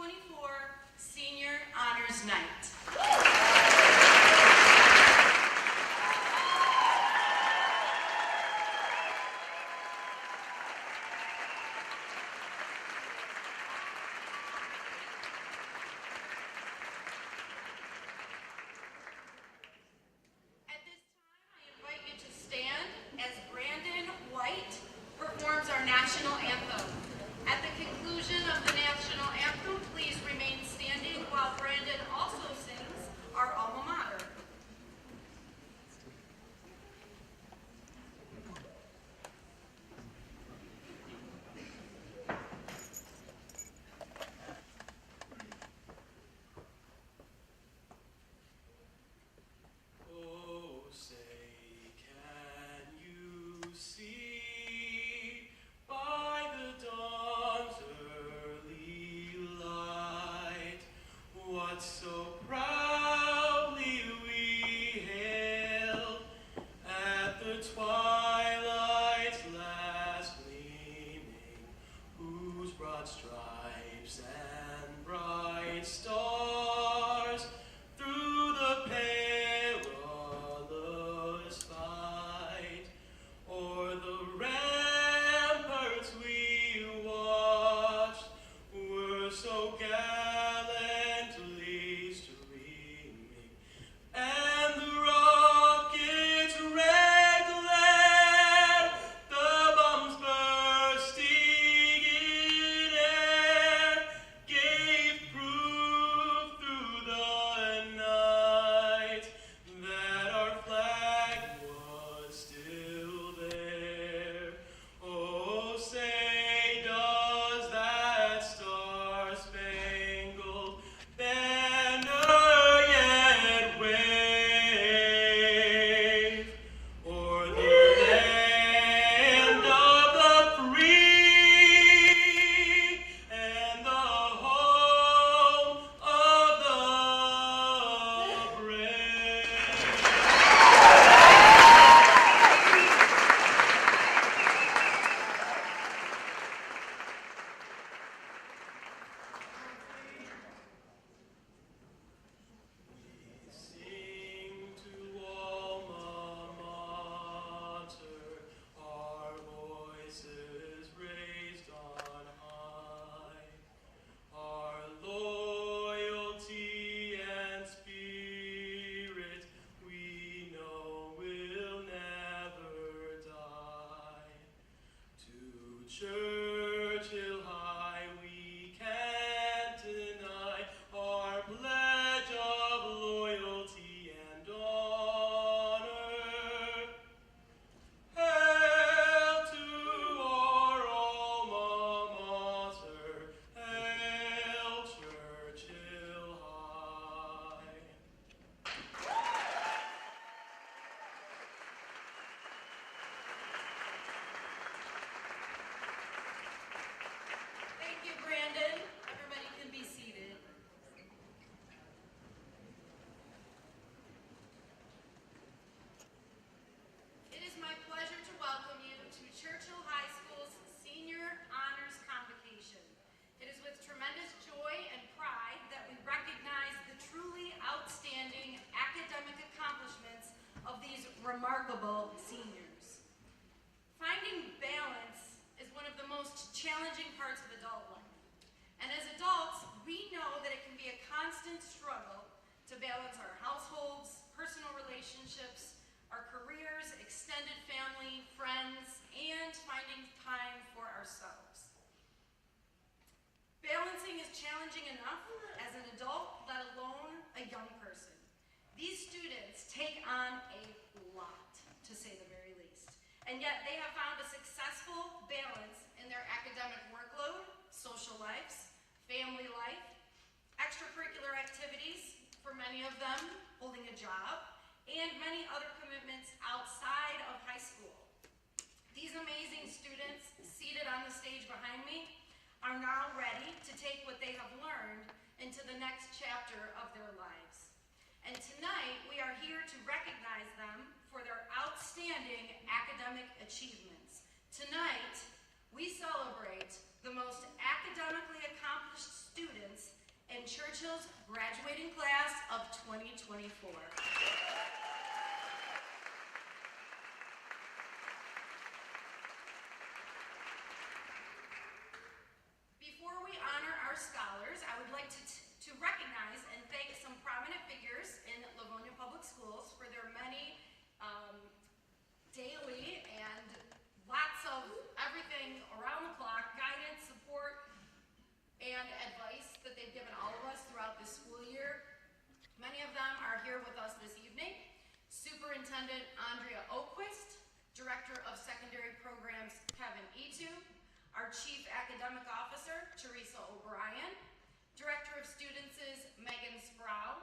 2024 Senior Honors Night. At this time, I invite you to stand as Brandon White performs our national anthem. At the conclusion of the national anthem, please remain standing while Brandon also sings our alma mater. Oh, say, can you see by the dawn's early light what so proudly we hailed at the twilight's last gleaming, whose broad stripes and bright stars through the perilous fight o'er the ramparts we watched were so gallantly streaming, and the rocket's red glare, the bombs bursting in air, gave proof through the night that our flag was still there. Oh, say, does that star-spangled banner yet wave o'er the land of the free and the home of the brave? We sing to alma mater, our voices raised on high. Our loyalty and spirit we know will never die. To Churchill high we can't deny our pledge of loyalty and honor. Hail to our alma mater, hail Churchill high. Thank you, Brandon. Everybody can be seated. It is my pleasure to welcome you to Churchill High School's Senior Honors Convocation. It is with tremendous joy and pride that we recognize the truly outstanding academic accomplishments of these remarkable seniors. Finding balance is one of the most challenging parts of adult life. And as adults, we know that it can be a constant struggle to balance our households, personal relationships, our careers, extended family, friends, and finding time for ourselves. Balancing is challenging enough as an adult, let alone a young person. These students take on a lot, to say the very least, and yet they have found a successful balance in their academic workload, social lives, family life, extracurricular activities, for many of them holding a job, and many other commitments outside of high school. These amazing students seated on the stage behind me are now ready to take what they have learned into the next chapter of their lives. And tonight, we are here to recognize them for their outstanding academic achievements. Tonight, we celebrate the most academically accomplished students in Churchill's graduating class of 2024. Before we honor our scholars, I would like to recognize and thank some prominent figures in Livonia Public Schools for their many daily and lots of everything around the clock, guidance, support, and advice that they've given all of us throughout this school year. Many of them are here with us this evening. Superintendent Andrea Oquist, Director of Secondary Programs Kevin Etu, our Chief Academic Officer Teresa O'Brien, Director of Students Megan Sproul,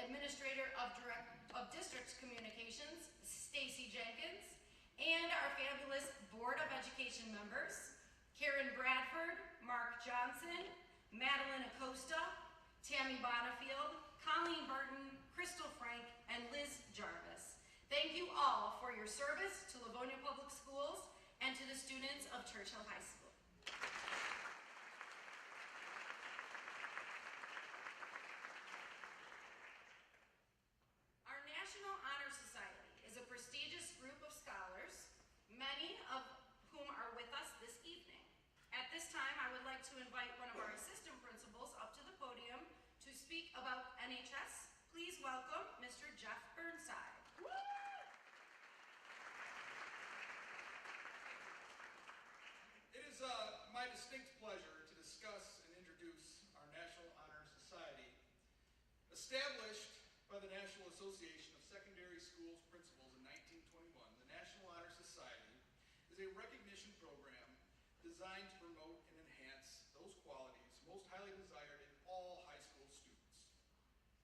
Administrator of District Communications Stacy Jenkins, and our fabulous Board of Education members, Karen Bradford, Mark Johnson, Madeline Acosta, Tammy Bonifield, Colleen Burton, Crystal Frank, and Liz Jarvis. Thank you all for your service to Livonia Public Schools and to the students of Churchill High School. Our National Honor Society is a prestigious group of scholars, many of whom are with us this evening. At this time, I would like to invite one of our assistant principals up to the podium to speak about NHS. Please welcome Mr. Jeff Burnside. It is my distinct pleasure to discuss and introduce our National Honor Society. Established by the National Association of Secondary Schools Principals in 1921, the National Honor Society is a recognition program designed to promote and enhance those qualities most highly desired in all high school students.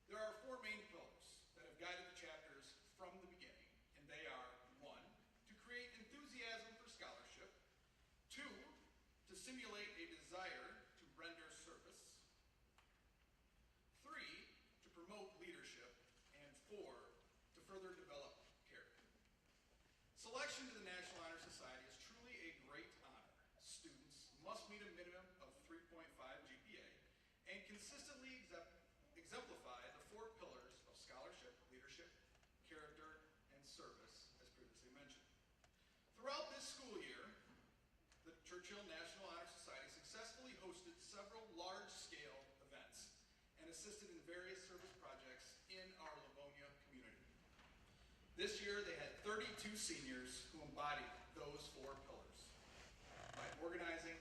There are four main pillars that have guided the chapters from the beginning, and they are: 1, to create enthusiasm for scholarship; 2, to simulate a desire to render service; 3, to promote leadership; and 4, to further develop character. Selection to the National Honor Society is truly a great honor. Students must meet a minimum of 3.5 GPA and consistently exemplify the four pillars of scholarship, leadership, character, and service, as previously mentioned. Throughout this school year, the Churchill National Honor Society successfully hosted several large-scale events and assisted in various service projects in our Livonia community. This year, they had 32 seniors who embodied those four pillars by organizing,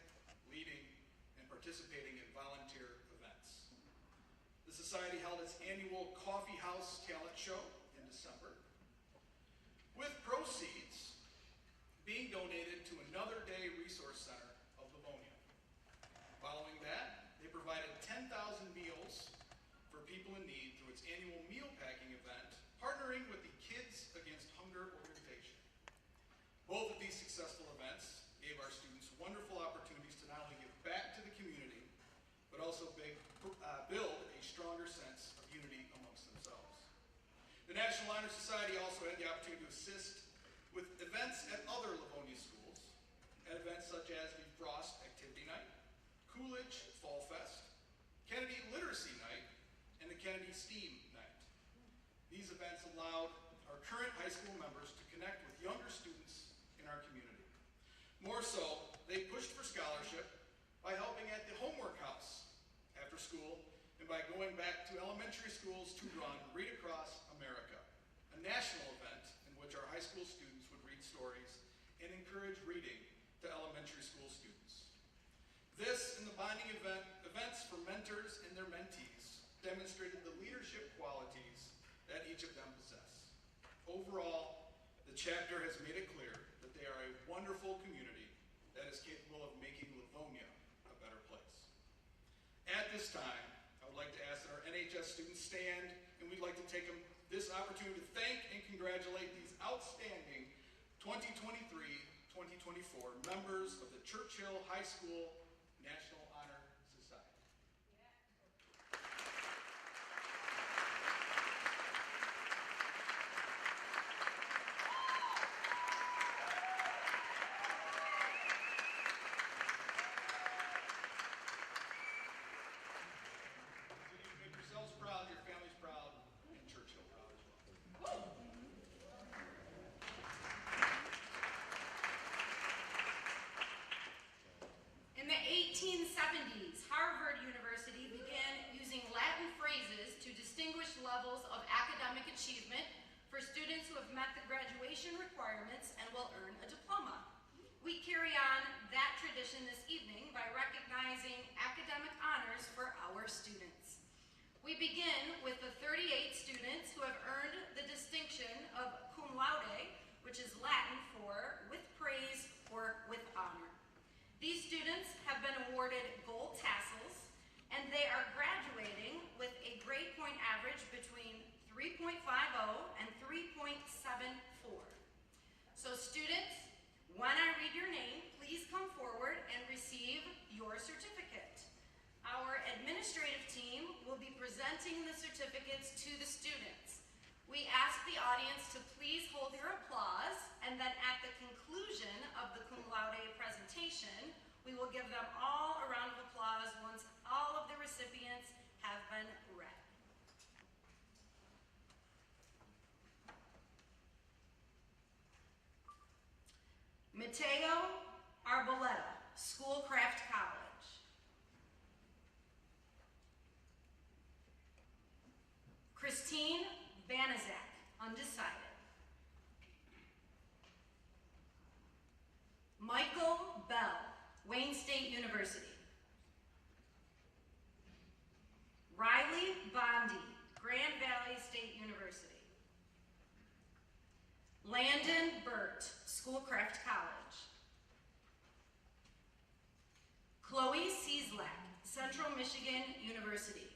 leading, and participating in volunteer events. The Society held its annual Coffee House Talent Show in December, with proceeds being donated to Another Day Resource Center of Livonia. Following that, they provided 10,000 meals for people in need through its annual meal packing event, partnering with the Kids Against Hunger organization. Both of these successful events gave our students wonderful opportunities to not only give back to the community, but also build a stronger sense of unity amongst themselves. The National Honor Society also had the opportunity to assist with events at other Livonia schools, at events such as the Frost Activity Night, Coolidge Fall Fest, Kennedy Literacy Night, and the Kennedy STEAM Night. These events allowed our current high school members to connect with younger students in our community. More so, they pushed for scholarship by helping at the homework house after school and by going back to elementary schools to run Read Across America, a national event in which our high school students would read stories and encourage reading to elementary school students. This and the bonding events for mentors and their mentees demonstrated the leadership qualities that each of them possess. Overall, the chapter has made it clear that they are a wonderful community that is capable of making Livonia a better place. At this time, I would like to ask that our NHS students stand, and we'd like to take this opportunity to thank and congratulate these outstanding 2023-2024 members of the Churchill High School National Honor Society. 1870s, Harvard University began using Latin phrases to distinguish levels of academic achievement for students who have met the graduation requirements and will earn a diploma. We carry on that tradition this evening by recognizing academic honors for our students. We begin with the 38 students who have earned the distinction of cum laude, which is Latin for with praise or with honor. These students have been awarded gold tassels, and they are graduating with a grade point average between 3.50 and 3.74. So students, when I read your name, please come forward and receive your certificate. Our administrative team will be presenting the certificates to the students. We ask the audience to please hold your applause, and then at the conclusion of the cum laude presentation, we will give them all a round of applause once all of the recipients have been read. Mateo Arboleta, Schoolcraft College. Christine Banizak, undecided. Michael Bell, Wayne State University. Riley Bondi, Grand Valley State University. Landon Burt, Schoolcraft College. Chloe Cieslak, Central Michigan University.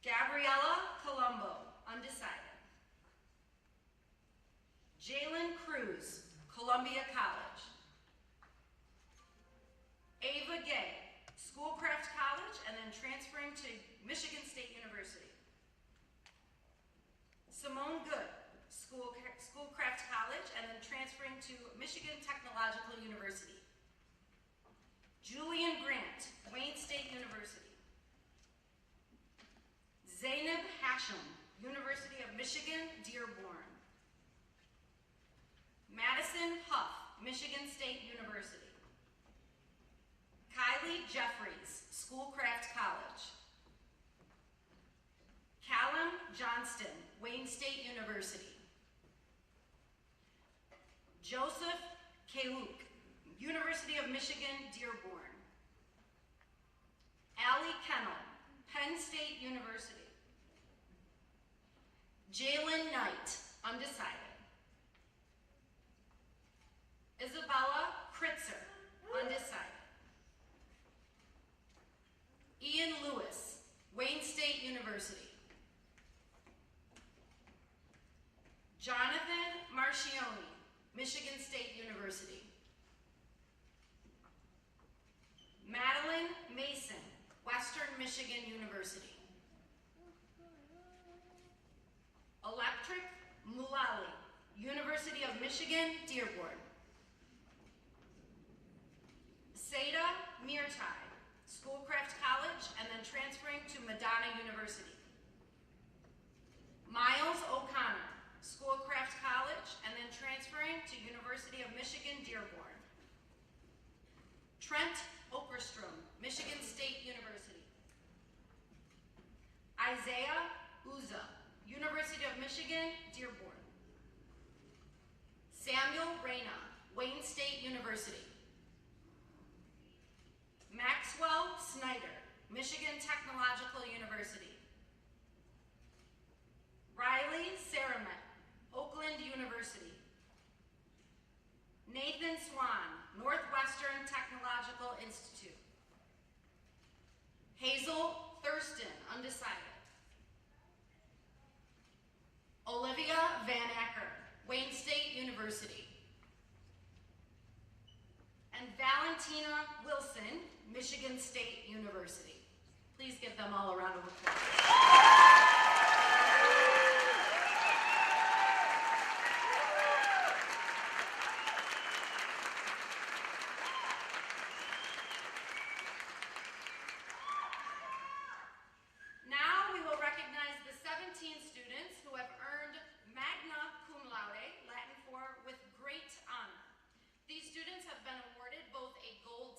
Gabriella Colombo, undecided. Jalen Cruz, Columbia College. Ava Gay, Schoolcraft College, and then transferring to Michigan State University. Simone Good, Schoolcraft College, and then transferring to Michigan Technological University. Julian Grant, Wayne State University. Zainab Hashem, University of Michigan, Dearborn. Madison Huff, Michigan State University. Kylie Jeffries, Schoolcraft College. Callum Johnston, Wayne State University. Joseph Kehuk, University of Michigan, Dearborn. Allie Kennel, Penn State University. Jalen Knight, undecided. Isabella Kritzer, undecided. Ian Lewis, Wayne State University. Jonathan Marchioni, Michigan State University. Madeline Mason, Western Michigan University. Electric Mulally, University of Michigan, Dearborn. Seda Mirtai, Schoolcraft College, and then transferring to Madonna University. Miles O'Connor, Schoolcraft College, and then transferring to University of Michigan, Dearborn. Trent Okerstrom, Michigan State University. Isaiah Uza, University of Michigan, Dearborn. Samuel Reyna, Wayne State University. Maxwell Snyder, Michigan Technological University. Riley Saramet, Oakland University. Nathan Swan, Northwestern Technological Institute. Hazel Thurston, undecided. Olivia Van Acker, Wayne State University. And Valentina Wilson, Michigan State University. Please give them all a round of applause. Now we will recognize the 17 students who have earned magna cum laude, Latin for with great honor. These students have been awarded both a gold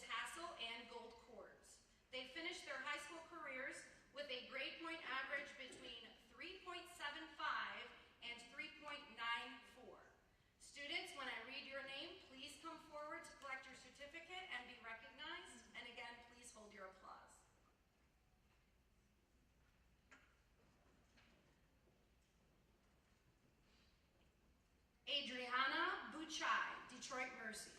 Adriana Buchai, Detroit Mercy.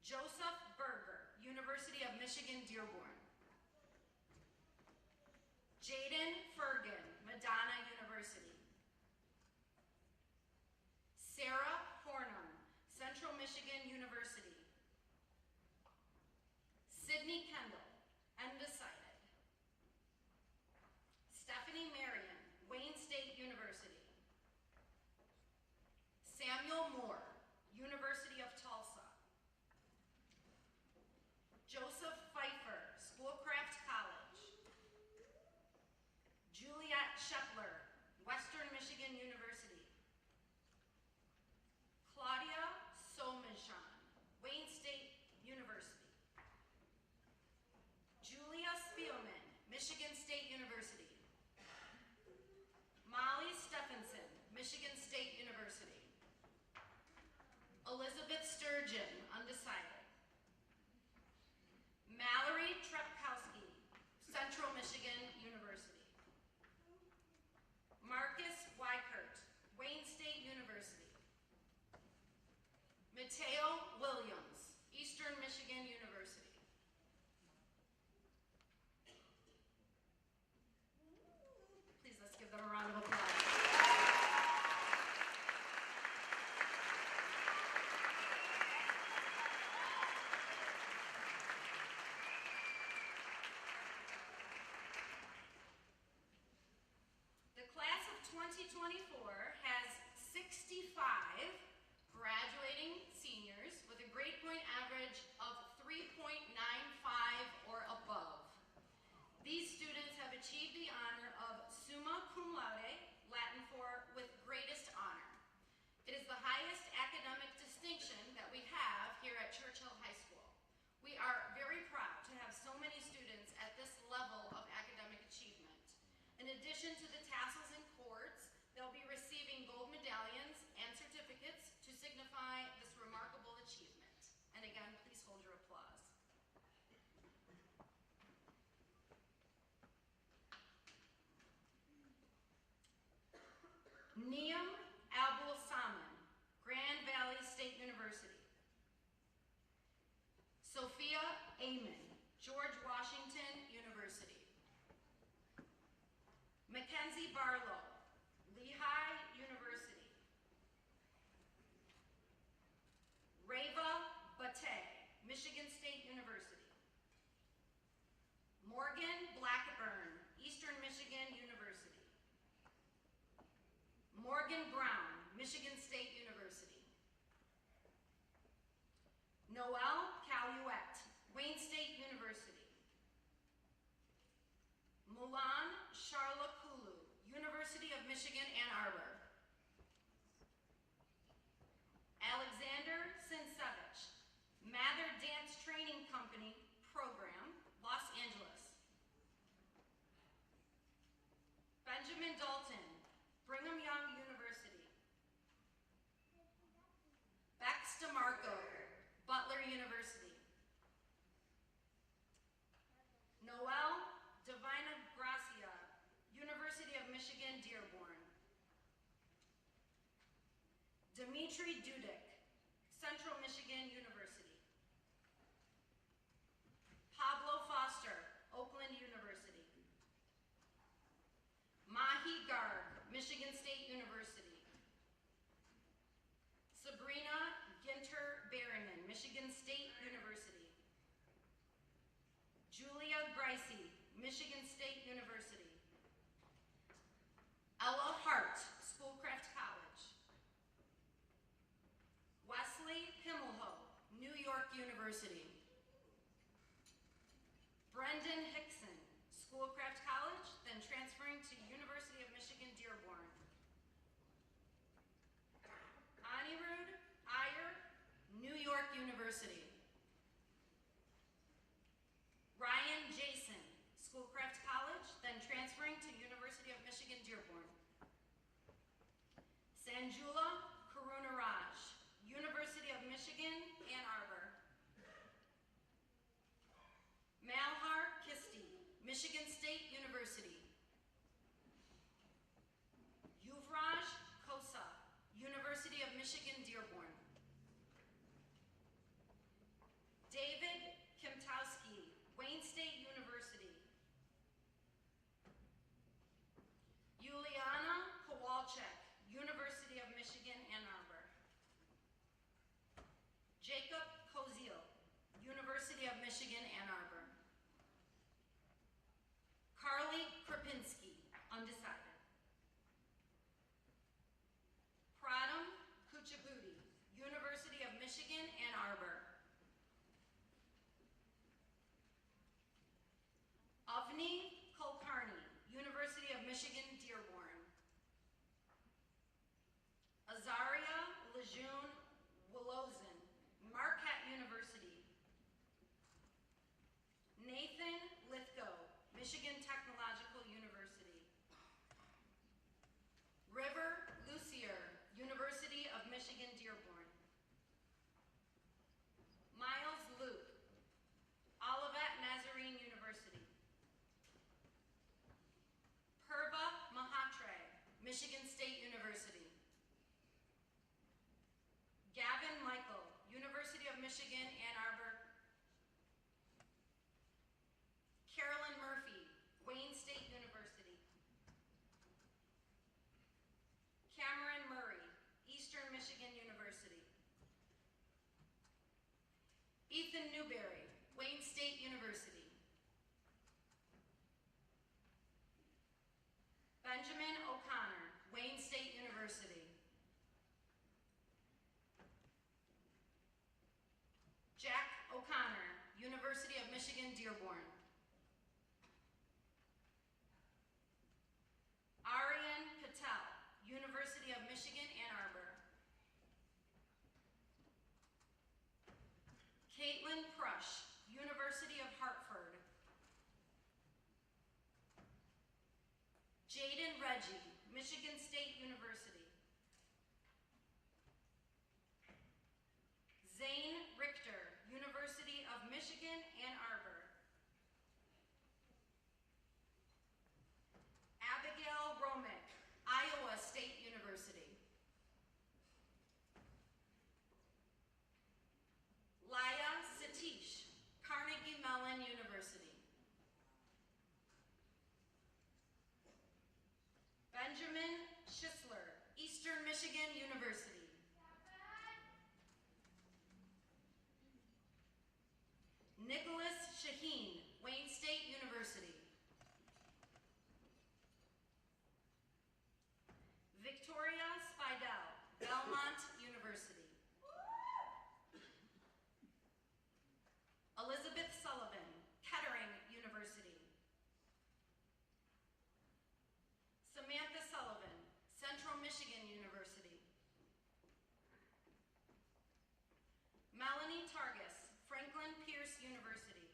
Joseph Berger, University of Michigan, Dearborn. Jaden Fergan, Madonna University. Sarah Hornum, Central Michigan University. Sydney Kendall, undecided. Stephanie Marion, Wayne State University. Samuel Moore, University of Tulsa. Joseph Pfeiffer, Schoolcraft College. Juliet Shepler, Western Michigan University. Claudia Someshan, Wayne State University. Julia Spielman, Michigan State University. Molly Stephenson, Michigan State University. Elizabeth Sturgeon, undecided. Mallory Trepkowski, Central Michigan University. Marcus Weikert, Wayne State University. Mateo Williams, Eastern Michigan University. Please, let's give them a round of applause. The class of 2024 has 65 graduating seniors with a grade point average of 3.95 or above. These students have achieved the honor of summa cum laude, Latin for with greatest honor. It is the highest academic distinction that we have here at Churchill High School. We are very proud to have so many students at this level of academic achievement. In addition to the tassels and cords, they'll be receiving gold medallions and certificates to signify this remarkable achievement. And again, please hold your applause. Niyam Abul Saman, Grand Valley State University. Sophia Amen, George Washington University. Mackenzie Barlow, Lehigh University. Reva Bate, Michigan State University. Morgan Blackburn, Eastern Michigan University. Morgan Brown, Michigan State University. Noelle Caluette, Wayne State University. Mulan Charlakulu, University of Michigan, Ann Arbor. Alexander Sinsevich, Mather Dance Training Company Program, Los Angeles. Benjamin Dalton, Brigham Young University. Bex DeMarco, Butler University. Noel Divina Gracia, University of Michigan, Dearborn. Dimitri Dudek, Central Michigan University. Pablo Foster, Oakland University. Mahi Garg, Michigan State University. Sabrina Ginter Berryman, Michigan State University. Julia Greisey, Michigan State University. Ella Hart, Schoolcraft College. Wesley Himmelho, New York University. Brendan Hickson, Schoolcraft College, then transferring to University of Michigan, Dearborn. Anirudh Iyer, New York University. Ryan Jason, Schoolcraft College, then transferring to University of Michigan, Dearborn. Sanjula Karunaraj, University of Michigan, Ann Arbor. Malhar Kisti, Michigan State University. Yuvraj Michigan Dearborn. David Kimtowski, Wayne State University. Juliana Kowalczyk, University of Michigan, Ann Arbor. Jacob Koziel, University of Michigan, Ann Arbor. Carly Krapinski, undecided. Pradam Kuchabuti, University of Michigan, Ann Arbor. Avni Kulkarni, University of Michigan, Dearborn. Azaria Lejeune Wolozin, Marquette University. Nathan Lithgow, Michigan Technological University. River Lucier, University of Michigan, Dearborn. Miles Luke, Olivet Nazarene University. Purva Mahatre, Michigan State University. Gavin Michael, University of Michigan, Ann Arbor. Carolyn Murphy, Wayne State University. Cameron Murray, Eastern Michigan University. Ethan Newberry, Wayne State University. Benjamin O'Connor, Wayne State University. Jack O'Connor, University of Michigan, Dearborn. Aryan Patel, University of Michigan, Ann Arbor. Caitlin Prush, University of Hartford. Jaden Reggie, Michigan State University. Zane Richter, University of Michigan, Ann Arbor. Abigail Romick, Iowa State University. Laya Satish, Carnegie Mellon University. Benjamin Schisler, Eastern Michigan University. Nicholas Shaheen, Wayne State University. Victoria Spidell, Belmont University. Elizabeth Sullivan, Kettering University. Samantha Sullivan, Central Michigan University. Melanie Targus, Franklin Pierce University.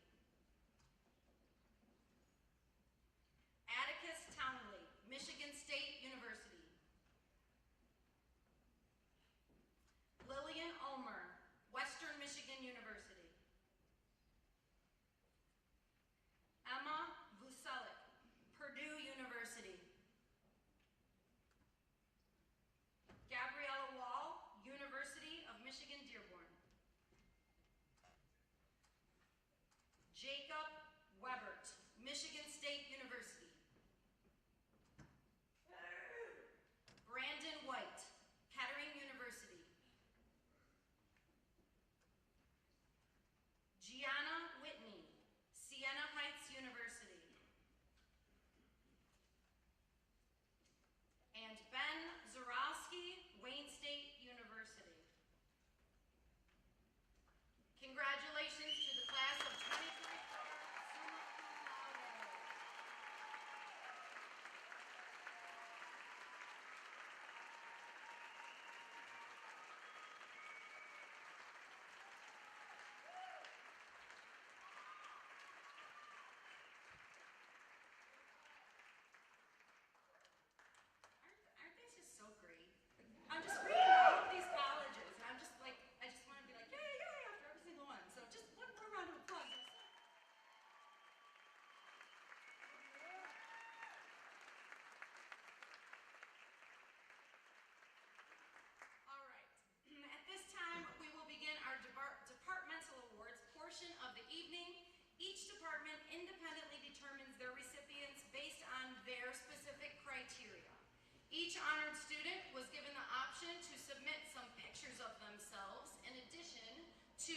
Each honored student was given the option to submit some pictures of themselves in addition to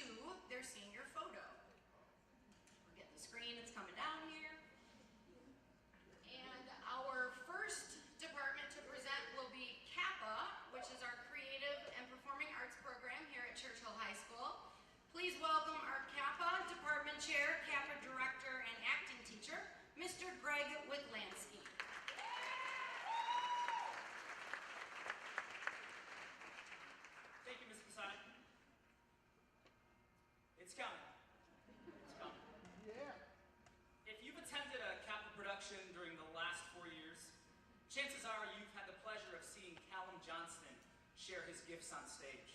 their senior photo. We're getting the screen, it's coming down here. And our first department to present will be Kappa, which is our Creative and Performing Arts program here at Churchill High School. Please welcome our Kappa Department Chair, Kappa Director, and Acting Teacher, Mr. Greg Witlansky. Thank you, Ms. Kasai. It's coming. It's coming. Yeah. If you've attended a Kappa production during the last 4 years, chances are you've had the pleasure of seeing Callum Johnston share his gifts on stage.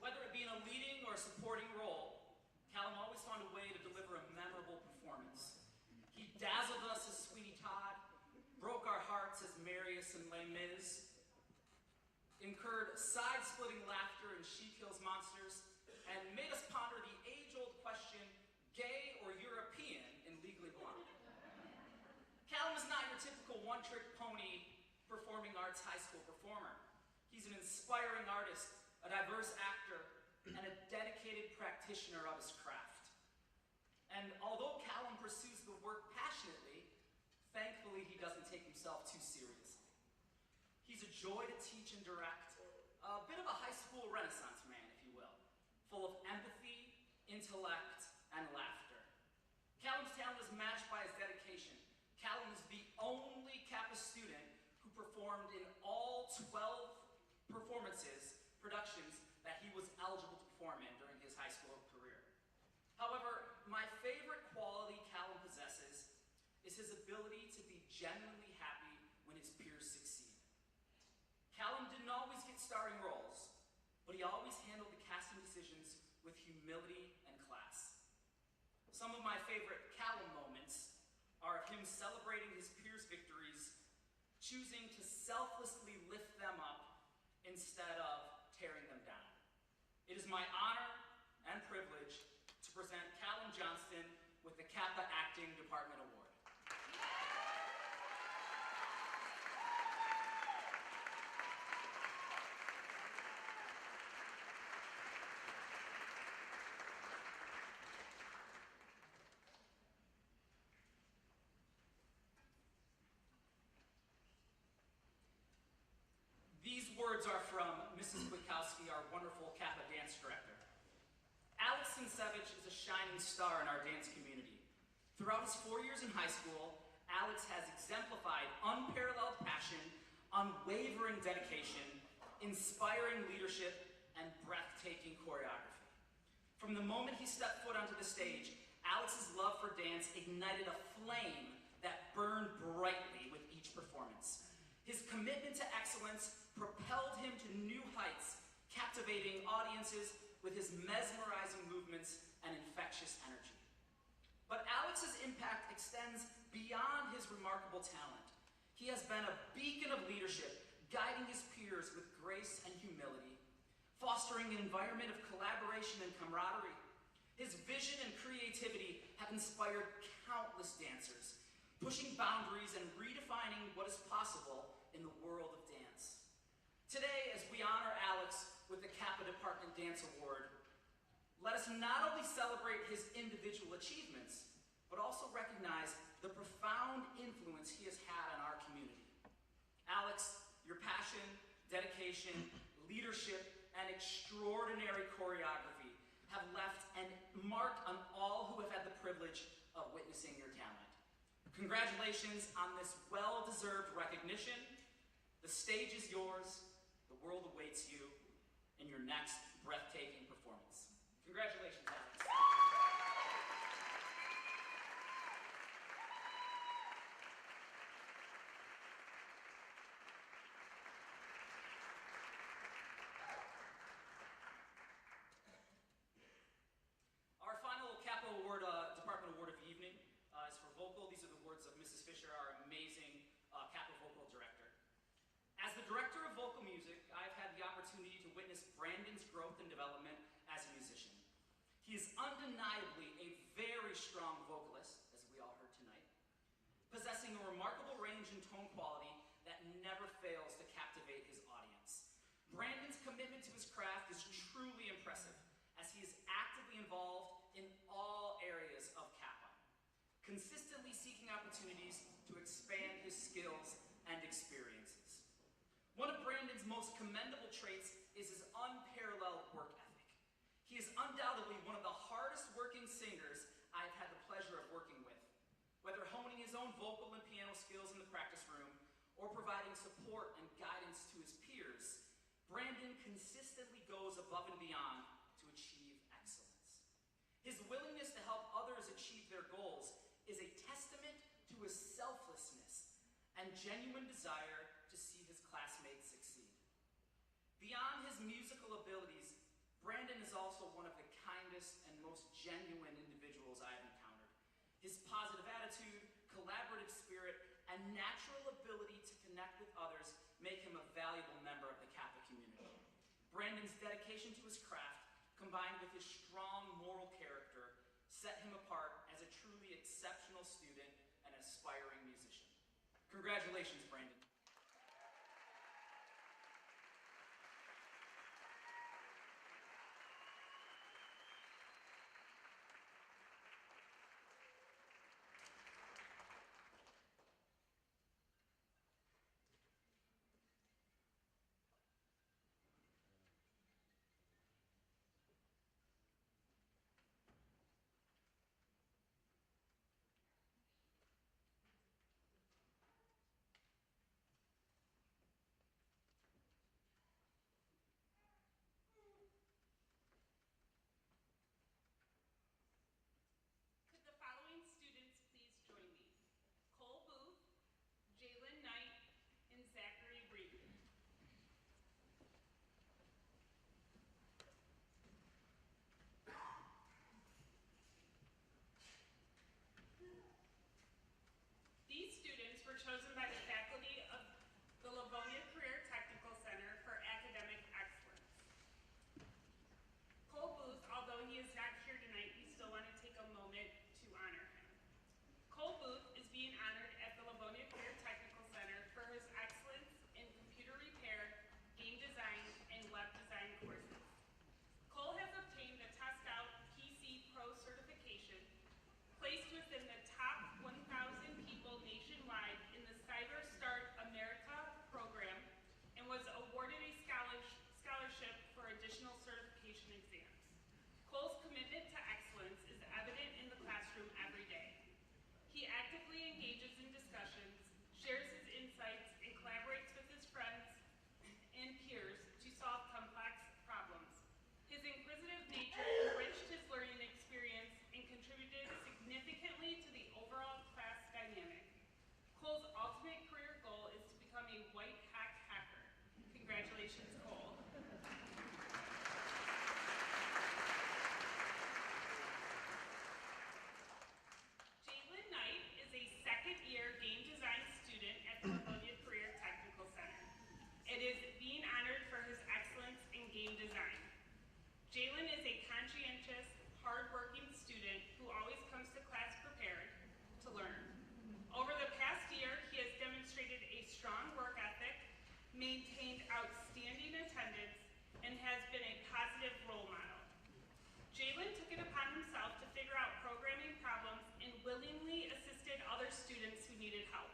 Whether it be in a leading or supporting role, Callum always found a way to deliver a memorable performance. He dazzled us as Sweeney Todd, broke our hearts as Marius and Les Mis, incurred side-splitting laughter in She Kills Monsters, and made us ponder the age-old question, gay or European, in Legally Blonde. Callum is not your typical one-trick pony performing arts high school performer. He's an inspiring artist, a diverse actor, and a dedicated practitioner of his craft. And although Callum pursues the work passionately, thankfully he doesn't take himself too seriously. He's a joy to teach and direct, a bit of a high school renaissance man, if you will, full of empathy, intellect, and laughter. Callum's talent is matched by his dedication. Callum is the only Kappa student who performed in all 12 productions that he was eligible to perform in during his high school career. However, my favorite quality Callum possesses is his ability to be genuinely happy when his peers succeed. Callum didn't always get starring roles, but he always handled the casting decisions with humility and class. Some of my favorite Callum moments are of him celebrating his peers' victories, choosing to selflessly lift them up instead of tearing them down. It is my honor and privilege to present Callum Johnston with the Kappa Acting Department Award. These words are from Mrs. Kwiatkowski, our wonderful Kappa dance director. Alex Sinsevich is a shining star in our dance community. Throughout his 4 years in high school, Alex has exemplified unparalleled passion, unwavering dedication, inspiring leadership, and breathtaking choreography. From the moment he stepped foot onto the stage, Alex's love for dance ignited a flame that burned brightly with each performance. His commitment to excellence propelled him to new heights, captivating audiences with his mesmerizing movements and infectious energy. But Alex's impact extends beyond his remarkable talent. He has been a beacon of leadership, guiding his peers with grace and humility, fostering an environment of collaboration and camaraderie. His vision and creativity have inspired countless dancers, pushing boundaries and redefining what is possible in the world of dance. Today, as we honor Alex with the Kappa Department Dance Award, let us not only celebrate his individual achievements, but also recognize the profound influence he has had on our community. Alex, your passion, dedication, leadership, and extraordinary choreography have left a mark on all who have had the privilege of witnessing your talent. Congratulations on this well-deserved recognition. The stage is yours, the world awaits you in your next breathtaking performance. Congratulations, Alex. Our final Kappa Award, Department Award of the evening is for vocal. These are the words of Mrs. Fisher, our amazing Kappa vocal director. As the director of vocal music, I've had the opportunity to witness Brandon's growth and development as a musician. He is undeniably a very strong vocalist, as we all heard tonight, possessing a remarkable range and tone quality that never never fails to captivate his audience. Brandon's commitment to his craft is truly impressive, as he is actively involved in all areas of Kappa, consistently seeking opportunities to expand his skills and experiences. One of Brandon's most commendable traits is his unparalleled work ethic. He is undoubtedly one of the hardest working singers I have had the pleasure of working with. Whether honing his own vocal and piano skills in the practice room or providing support and guidance to his peers, Brandon consistently goes above and beyond to achieve excellence. His willingness to help others achieve their goals is a testament to his selflessness and genuine desire to see his classmates succeed. Beyond his musical abilities, Brandon is also one of the kindest and most genuine individuals I have encountered. His positive attitude, collaborative spirit, and natural ability to connect with others make him a valuable member of the Kappa community. Brandon's dedication to his craft, combined with his strong moral character, set him apart as a truly exceptional student and aspiring musician. Congratulations, Brandon. Could the following students please join me? Cole Booth, Jalen Knight, and Zachary Reed. These students were chosen by the faculty of the Livonia Career Technical Center for academic excellence. Cole Booth, although he is not here tonight, we still want to take a moment to honor him. Cole Booth is being honored at the Livonia Career Technical Center for his excellence in computer repair, game design, and web design courses. Cole has obtained the Test Out PC Pro certification, placed within the top 1,000 people nationwide in the Cyber Start America program, and was awarded a scholarship for additional certification exams. Cole's commitment to excellence is evident in the classroom every day. He actively engages in discussions, shares his insights, and collaborates with his friends and peers to solve complex problems. His inquisitive nature enriched his learning experience and contributed significantly to the overall class dynamic. Cole's ultimate career goal is to become a white hat hacker. Congratulations, Cole. Jalen Knight is a second-year game design student at the Livonia Career Technical Center. It is being honored for his excellence in game design. Jalen is a conscientious, hardworking student who always comes to class prepared to learn. Over the past year, he has demonstrated a strong work ethic, maintained outstanding attendance, and has been a positive role model. Jalen took it upon himself to figure out programming problems and willingly assisted other students who needed help.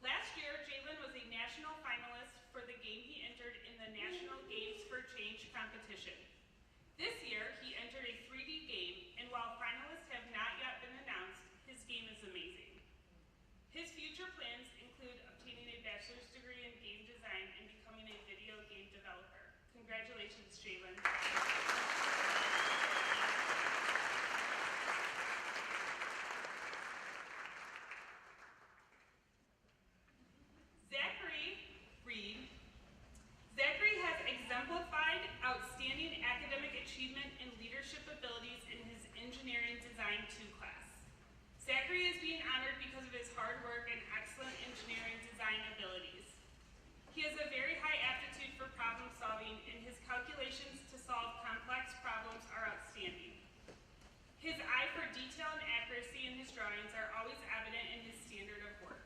Last year, Jalen was a national finalist for the game he entered in the National Games for Change competition. This year, he entered a 3D game, and while finalists have not yet been announced, his game is amazing. His future plans include obtaining a bachelor's degree in game design and becoming a video game developer. Congratulations, Jalen. Zachary Reed. Zachary has exemplified outstanding academic achievement and leadership abilities in his Engineering Design 2 class. Zachary is being honored because of his hard work and excellent engineering design abilities. He has a very high aptitude for problem solving, and his calculations to solve complex problems are outstanding. His eye for detail and accuracy in his drawings are always evident in his standard of work.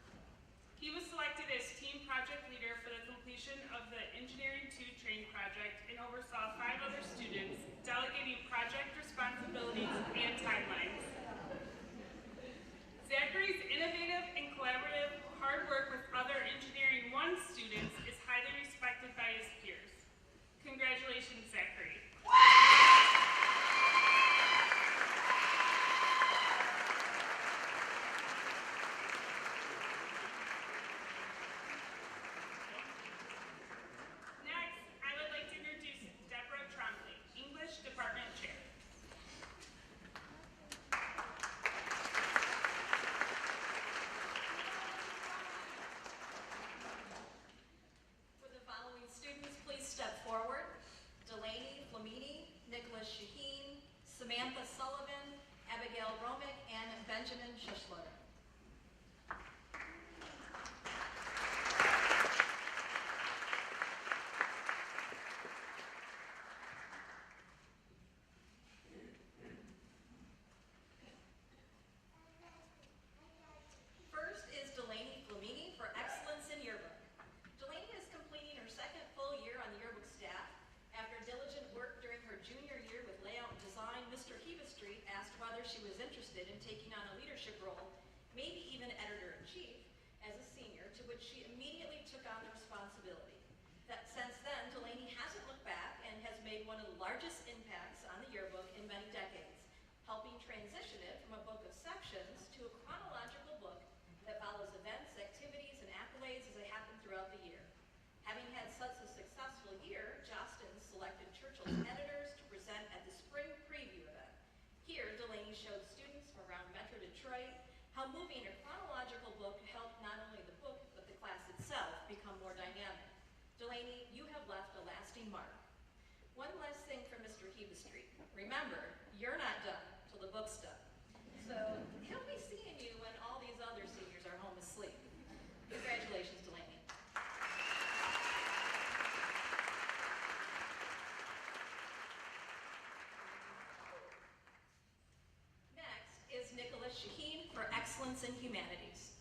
He was selected as team team project leader for the completion of the Engineering 2 train project and oversaw 5 other students, delegating project responsibilities and timelines. Zachary's innovative and collaborative hard work with other Engineering 1 students is highly respected by his peers. Congratulations, Zachary. Next, I would like to introduce Deborah Trombley, English Department Chair. For the following students, please step forward. Delaney Flamini, Nicholas Shaheen, Samantha Sullivan, Abigail Romick, and Benjamin Schischler. First is Delaney Flamini for excellence in yearbook. Delaney is completing her second full year on the yearbook staff. After diligent work during her junior year with layout and design, Mr. Street asked whether she was interested in taking on a leadership role, maybe even editor-in-chief, as a senior, to which she immediately took on the responsibility. Since then, Delaney hasn't looked back and has made one of the largest impacts on the yearbook in many decades, helping transition it from a book of sections to a chronological book that follows events, activities, and accolades as they happen throughout the year. Having had such a successful year, Jostin selected Churchill's editors to present at the spring preview event. Here, Delaney showed students from around Metro Detroit how moving a chronological book helped not only the book, but the class itself become more dynamic. Delaney, you have left a lasting mark. One last thing from Mr. Street. Remember, you're not done till the book's done. So he'll be seeing you when all these other seniors are home asleep. Congratulations, Delaney. Next is Nicholas Shaheen for excellence in humanities.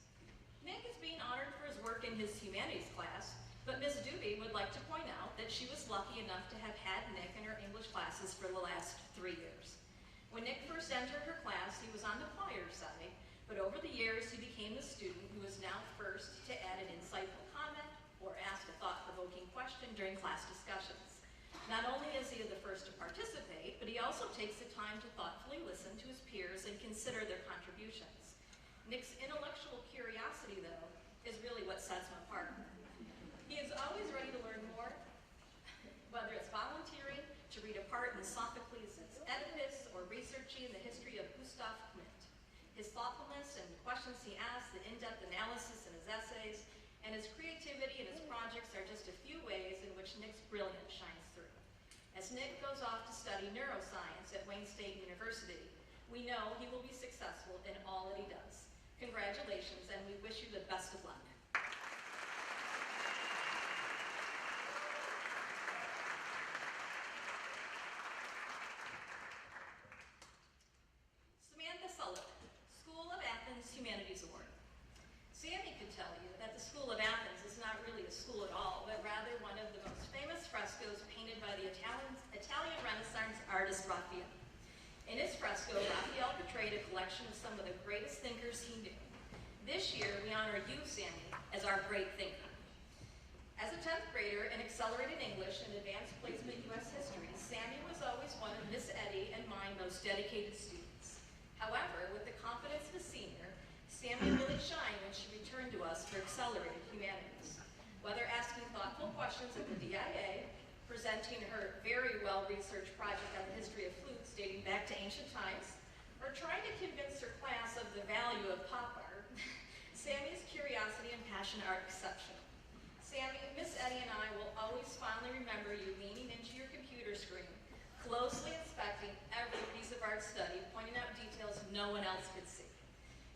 Nick is being honored for his work in his humanities class, but Ms. Doobie would like to point out that she was lucky enough to have had Nick in her English classes for the last 3 years. When Nick first entered her class, he was on the quieter side, but over the years he became the student who is now first to add an insightful comment or ask a thought-provoking question during class discussions. Not only is he the first to participate, but he also takes the time to thoughtfully listen to his peers and consider their contributions. Nick's intellectual curiosity, though, is really what sets him apart. He is always ready to learn more, whether it's volunteering to read a part in Sophocles' Oedipus or researching the history of Gustav Klimt. His thoughtfulness and questions he asks, the in-depth analysis in his essays, and his creativity and his projects are just a few ways in which Nick's brilliance shines through. As Nick goes off to study neuroscience at Wayne State University, we know he will be successful in all that he does. Congratulations, and we wish you the best of luck. Samantha Sullivan, School of Athens Humanities Award. Sammy could tell you that the School of Athens is not really a school at all, but rather one of the most famous frescoes painted by the Italian Renaissance artist Raphael. In his fresco, Raphael portrayed a collection of some of the greatest thinkers he knew. This year, we honor you, Sammy, as our great thinker. As a 10th grader in accelerated English and advanced placement U.S. history, Sammy was always one of Miss Eddie and my most dedicated students. However, with the confidence of a senior, Sammy really shined when she returned to us for accelerated humanities. Whether asking thoughtful questions at the DIA, presenting her very well-researched project on the history of flutes dating back to ancient times, or trying to convince her class of the value of pop art, Sammy's curiosity and passion are exceptional. Sammy, Miss Eddie and I will always fondly remember you leaning into your computer screen, closely inspecting every piece of art study, pointing out details no one else could see.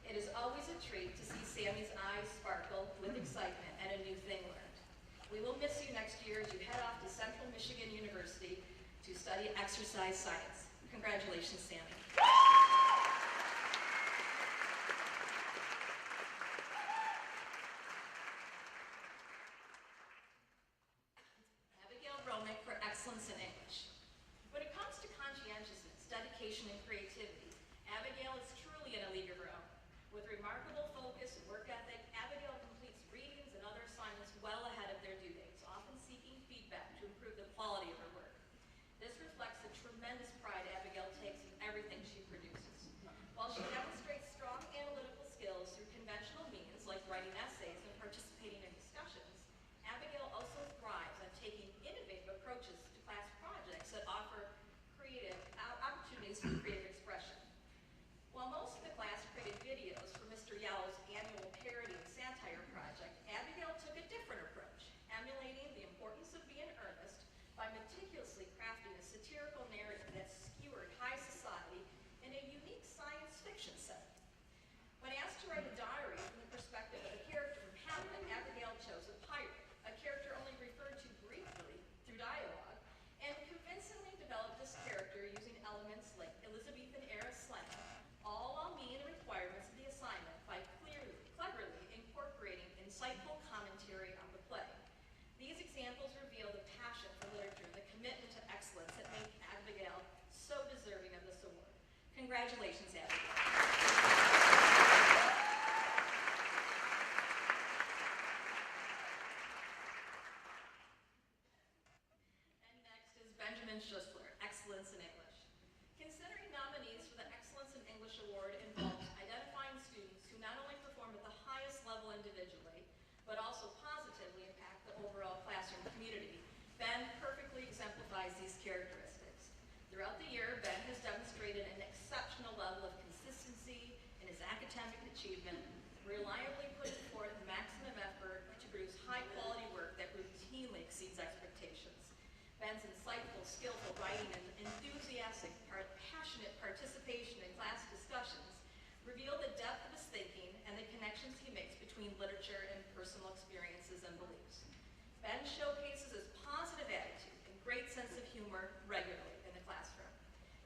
It is always a treat to see Sammy's eyes sparkle with excitement at a new thing learned. We will miss you next year as you head off to Central Michigan University to study exercise science. Congratulations, Sammy. Congratulations, Abigail. And next is Benjamin Schussler, Excellence in English. Considering nominees for the Excellence in English Award involves identifying students who not only perform at the highest level individually, but also positively impact the overall classroom community. Ben perfectly exemplifies these characteristics. Throughout the year, Ben has demonstrated an exceptional level of consistency in his academic achievement, reliably putting forth maximum effort to produce high-quality work that routinely exceeds expectations. Ben's insightful, skillful writing and enthusiastic, passionate participation in class discussions reveal the depth of his thinking and the connections he makes between literature and personal experiences and beliefs. Ben showcases his positive attitude and great sense of humor regularly in the classroom.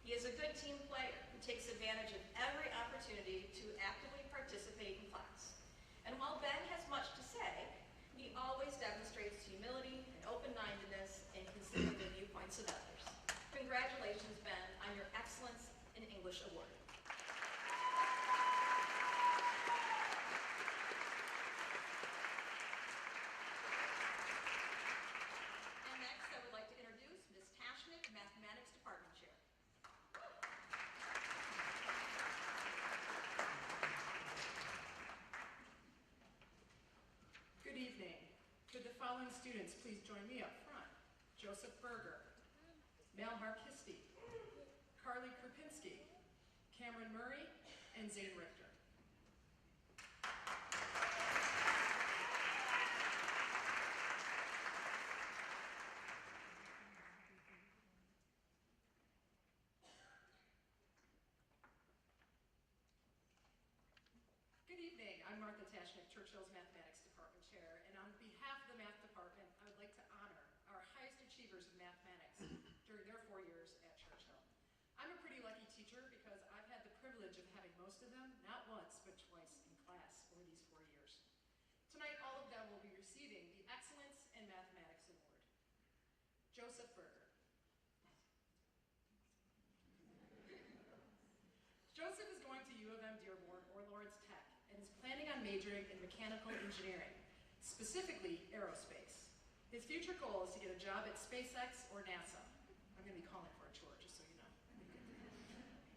He is a good team player who takes advantage of every opportunity to actively participate in class. And while Ben has much to say, he always demonstrates humility and open-mindedness in considering the viewpoints of others. Congratulations, Ben, on your Excellence in English Award. And next, I would like to introduce Ms. Tashnik, Mathematics Department Chair. Good evening. Could the following students please join me up front? Joseph Berger, Malhar Kisti, Carly Krupinski, Cameron Murray, and Zane Richter. Good evening. I'm Martha Tashnik, Churchill's Mathematics Department Chair, and on behalf of the Math Department, I would like to honor our highest achievers in mathematics during their 4 years at Churchill. I'm a pretty lucky teacher because I've had the privilege of having most of them, not once, but twice in class over these 4 years. Tonight, all of them will be receiving the Excellence in Mathematics Award. Joseph Berger. Joseph is going to U of M Dearborn or Lawrence Tech and is planning on majoring in mechanical engineering, specifically aerospace. His future goal is to get a job at SpaceX or NASA. I'm going to be calling for a tour, just so you know.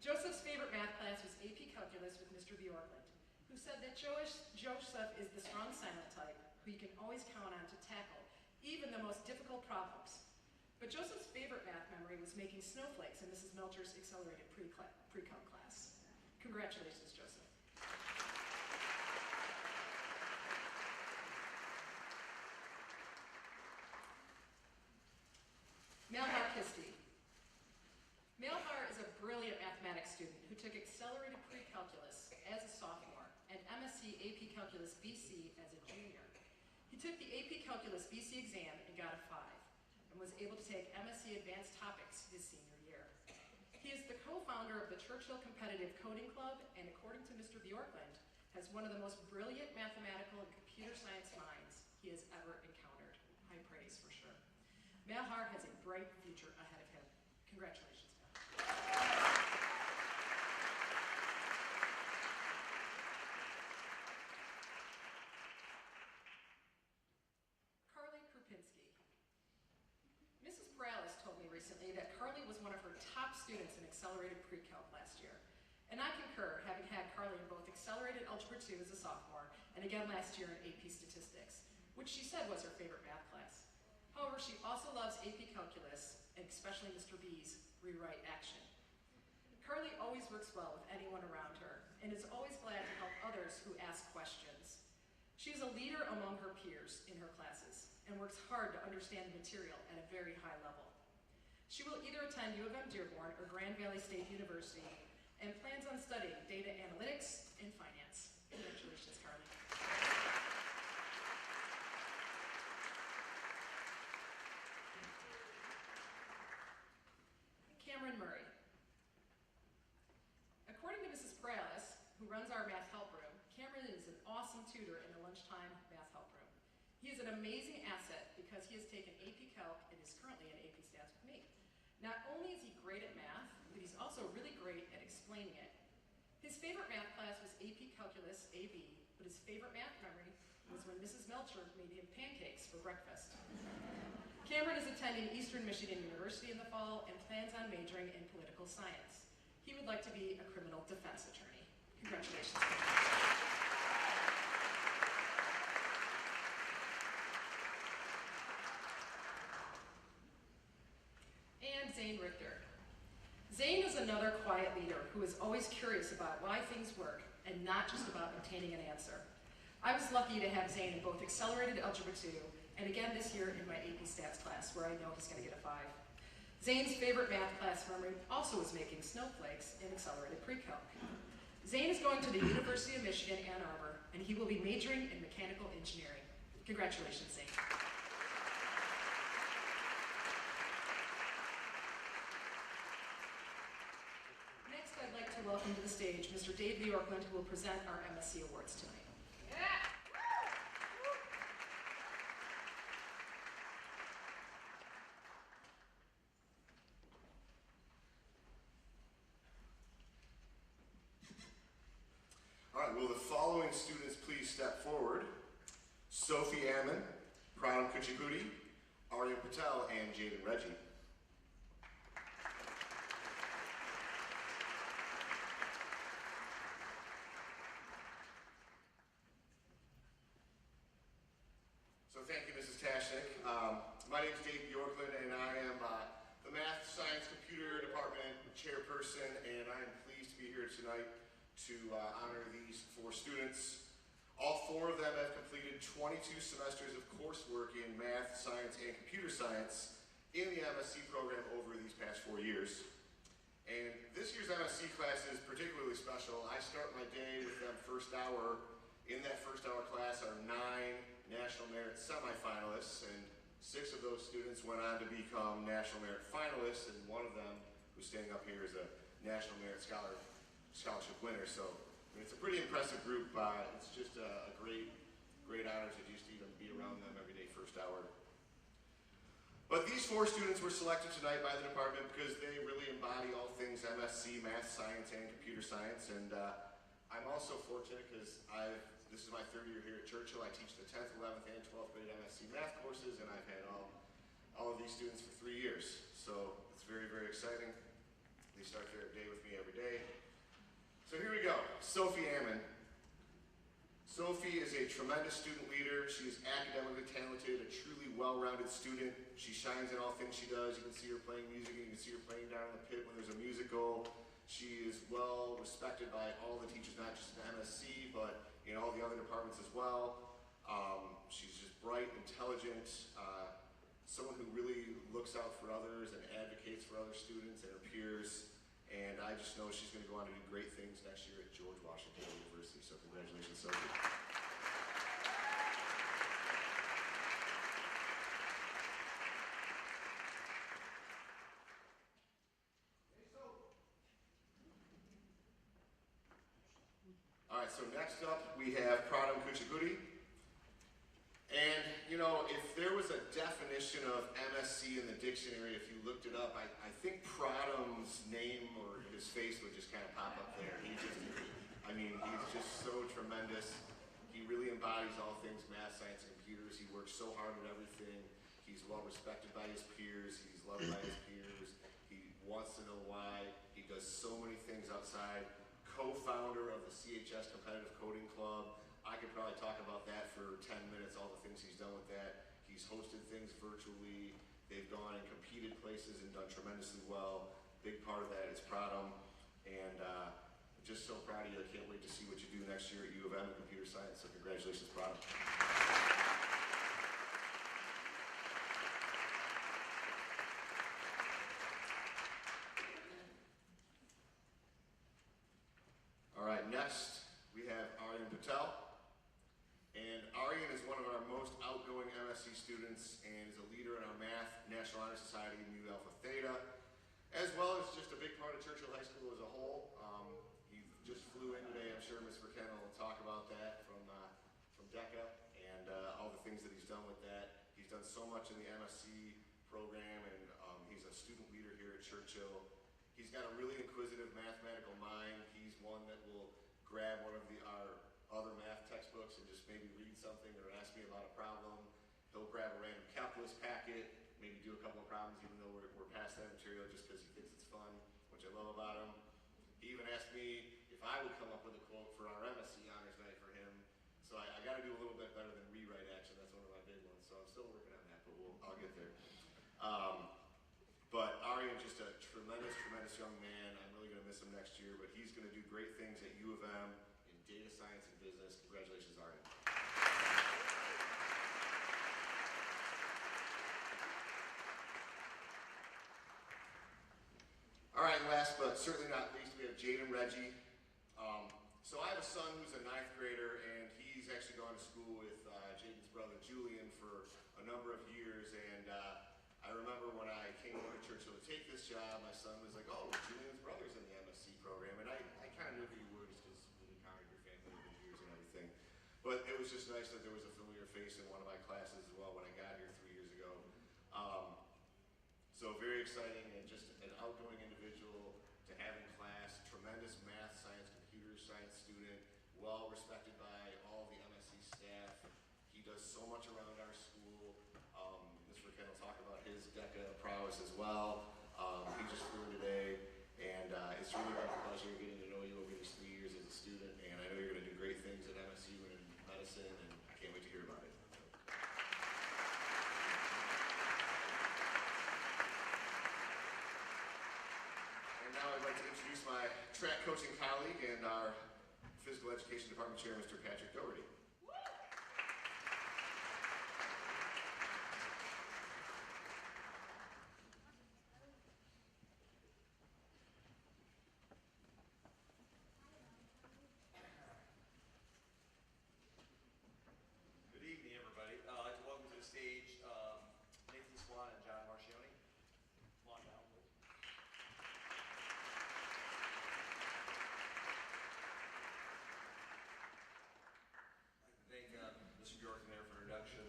Joseph's favorite math class was AP Calculus with Mr. Bjorklund, who said that Joseph is the strong silent type who you can always count on to tackle even the most difficult problems. But Joseph's favorite math memory was making snowflakes in Mrs. Melcher's accelerated pre-calc class. Congratulations, Joseph. Malhar Kisti. Malhar is a brilliant mathematics student who took accelerated pre-calculus as a sophomore and MSc AP Calculus BC as a junior. He took the AP Calculus BC exam and got a 5, and was able to take MSc Advanced Topics his senior year. He is the co-founder of the Churchill Competitive Coding Club, and according to Mr. Bjorklund, has one of the most brilliant mathematical and computer science minds he has ever encountered. High praise for sure. Malhar has a bright future ahead of him. Congratulations, Malhar. Carly Krupinski. Mrs. Morales told me recently that Carly was one of her top students in accelerated pre-calc last year. And I concur, having had Carly in both accelerated Algebra 2 as a sophomore, and again last year in AP Statistics, which she said was her favorite math class. However, she also loves AP Calculus, and especially Mr. B's rewrite action. Carly always works well with anyone around her, and is always glad to help others who ask questions. She is a leader among her peers in her classes, and works hard to understand the material at a very high level. She will either attend U of M Dearborn or Grand Valley State University, and plans on studying data analytics and finance. Congratulations, Carly. Cameron Murray. According to Mrs. Morales, who runs our math help room, Cameron is an awesome tutor in the lunchtime math help room. He is an amazing asset because he has taken AP Calc and is currently in AP Stats with me. Not only is he great at math, but he's also really great at explaining it. His favorite math class was AP Calculus, AB, but his favorite math memory was when Mrs. Melcher made him pancakes for breakfast. Cameron is attending Eastern Michigan University in the fall and plans on majoring in political science. He would like to be a criminal defense attorney. Congratulations. And Zane Richter. Zane is another quiet leader who is always curious about why things work and not just about obtaining an answer. I was lucky to have Zane in both Accelerated Algebra 2 and again this year in my AP Stats class, where I know he's going to get a 5. Zane's favorite math class memory also is making snowflakes in Accelerated Pre-Calc. Zane is going to the University of Michigan, Ann Arbor, and he will be majoring in mechanical engineering. Congratulations, Zane. Next, I'd like to welcome to the stage Mr. Dave Bjorklund, who will present our MSc Awards tonight. All right, will the following students please step forward? Sophie Ammon, Pranam Kuchipudi, Arya Patel, and Jaden Reggie. So thank you, Mrs. Tashnik. My name is Dave Bjorklund, and I am the Math, Science, Computer Department chairperson, and I am pleased to be here tonight to honor these 4 students. All 4 of them have completed 22 semesters of coursework in math, science, and computer science in the MSc program over these past 4 years. And this year's MSc class is particularly special. I start my day with them first hour. In that first hour class are 9 National Merit semifinalists, and 6 of those students went on to become National Merit finalists, and one of them, who's standing up here, is a National Merit Scholarship winner. So I mean, it's a pretty impressive group. It's just a great honor to just even be around them every day, first hour. But these 4 students were selected tonight by the department because they really embody all things MSc, math, science, and computer science. And I'm also fortunate because this is my 3rd year here at Churchill. I teach the 10th, 11th, and 12th grade MSc math courses, and I've had all of these students for 3 years. So it's very, very exciting. They start their day with me every day. So here we go, Sophie Ammon. Sophie is a tremendous student leader. She is academically talented, a truly well-rounded student. She shines in all things she does. You can see her playing music, and you can see her playing down in the pit when there's a musical. She is well respected by all the teachers, not just in MSc, but in all the other departments as well. She's just bright, intelligent, someone who really looks out for others and advocates for other students and her peers. And I just know she's going to go on to do great things next year at George Washington University. So congratulations, Sophie. All right, so next up we have Pranam Kuchipudi. And, you know, if there was a definition of MSc in the dictionary, if you looked it up, I think Pranam's name or his face would just kind of pop up there. He's just so tremendous. He really embodies all things math, science, and computers. He works so hard at everything. He's well respected by his peers. He's loved by his peers. He wants to know why. He does so many things outside. Co-founder of the CHS Competitive Coding Club. I could probably talk about that for 10 minutes, all the things he's done with that. He's hosted things virtually. They've gone and competed places and done tremendously well. Big part of that is Pranam. And just so proud of you. I can't wait to see what you do next year at U of M in computer science. So congratulations, Pranam. All right, next we have Aryan Patel. And Aryan is one of our most outgoing MSc students and is a leader in our Math National Honor Society Mu Alpha Theta, as well as just a big part of Churchill High School as a whole. He just flew in today. I'm sure Ms. McKenna will talk about that from DECA and all the things that he's done with that. He's done so much in the MSc program, and he's a student leader here at Churchill. He's got a really inquisitive mathematical mind. He's one that will grab one of our other math textbooks and just maybe read something or ask me about a problem. He'll grab a random calculus packet, maybe do a couple of problems even though we're past that material just because he thinks it's fun, which I love about him. He even asked me if I would come up with a quote for our MSc Honors Night for him. So I got to do a little bit better than rewrite action. That's one of my big ones. So I'm still working on that, but I'll get there. But Aryan, just a tremendous, tremendous young man. I'm really going to miss him next year, but he's going to do great things at U of M in data science and business. Congratulations, Aryan. All right, and last but certainly not least, we have Jade and Reggie. So I have a son who's a 9th grader, and he's actually gone to school with Jaden's brother Julian for a number of years. And I remember when I came over to Churchill to take this job, my son was like, "Oh, Julian's brother's in the MSc program," and I kind of knew who you were just because we encountered your family over the years and everything. But it was just nice that there was a familiar face in one of my classes as well when I got here 3 years ago. So very exciting, and just an outgoing individual to have in class. Tremendous math, science, computer science student, well respected by all the MSc staff. He does so much around our school. Mr. Ken will talk about his DECA prowess as well. He just flew in today, and it's really been a pleasure getting to know you over these 3 years as a student, and I know you're going to do great things at MSU and in medicine, and I can't wait to hear about it. Now I'd like to introduce my track coaching colleague and our physical education department chair, Mr. Patrick Doherty. Good evening, everybody. I'd like to welcome to the stage Nathan Swan and John Marcioni. Come on down, please. I'd like to thank Mr. Bjorken there for introduction.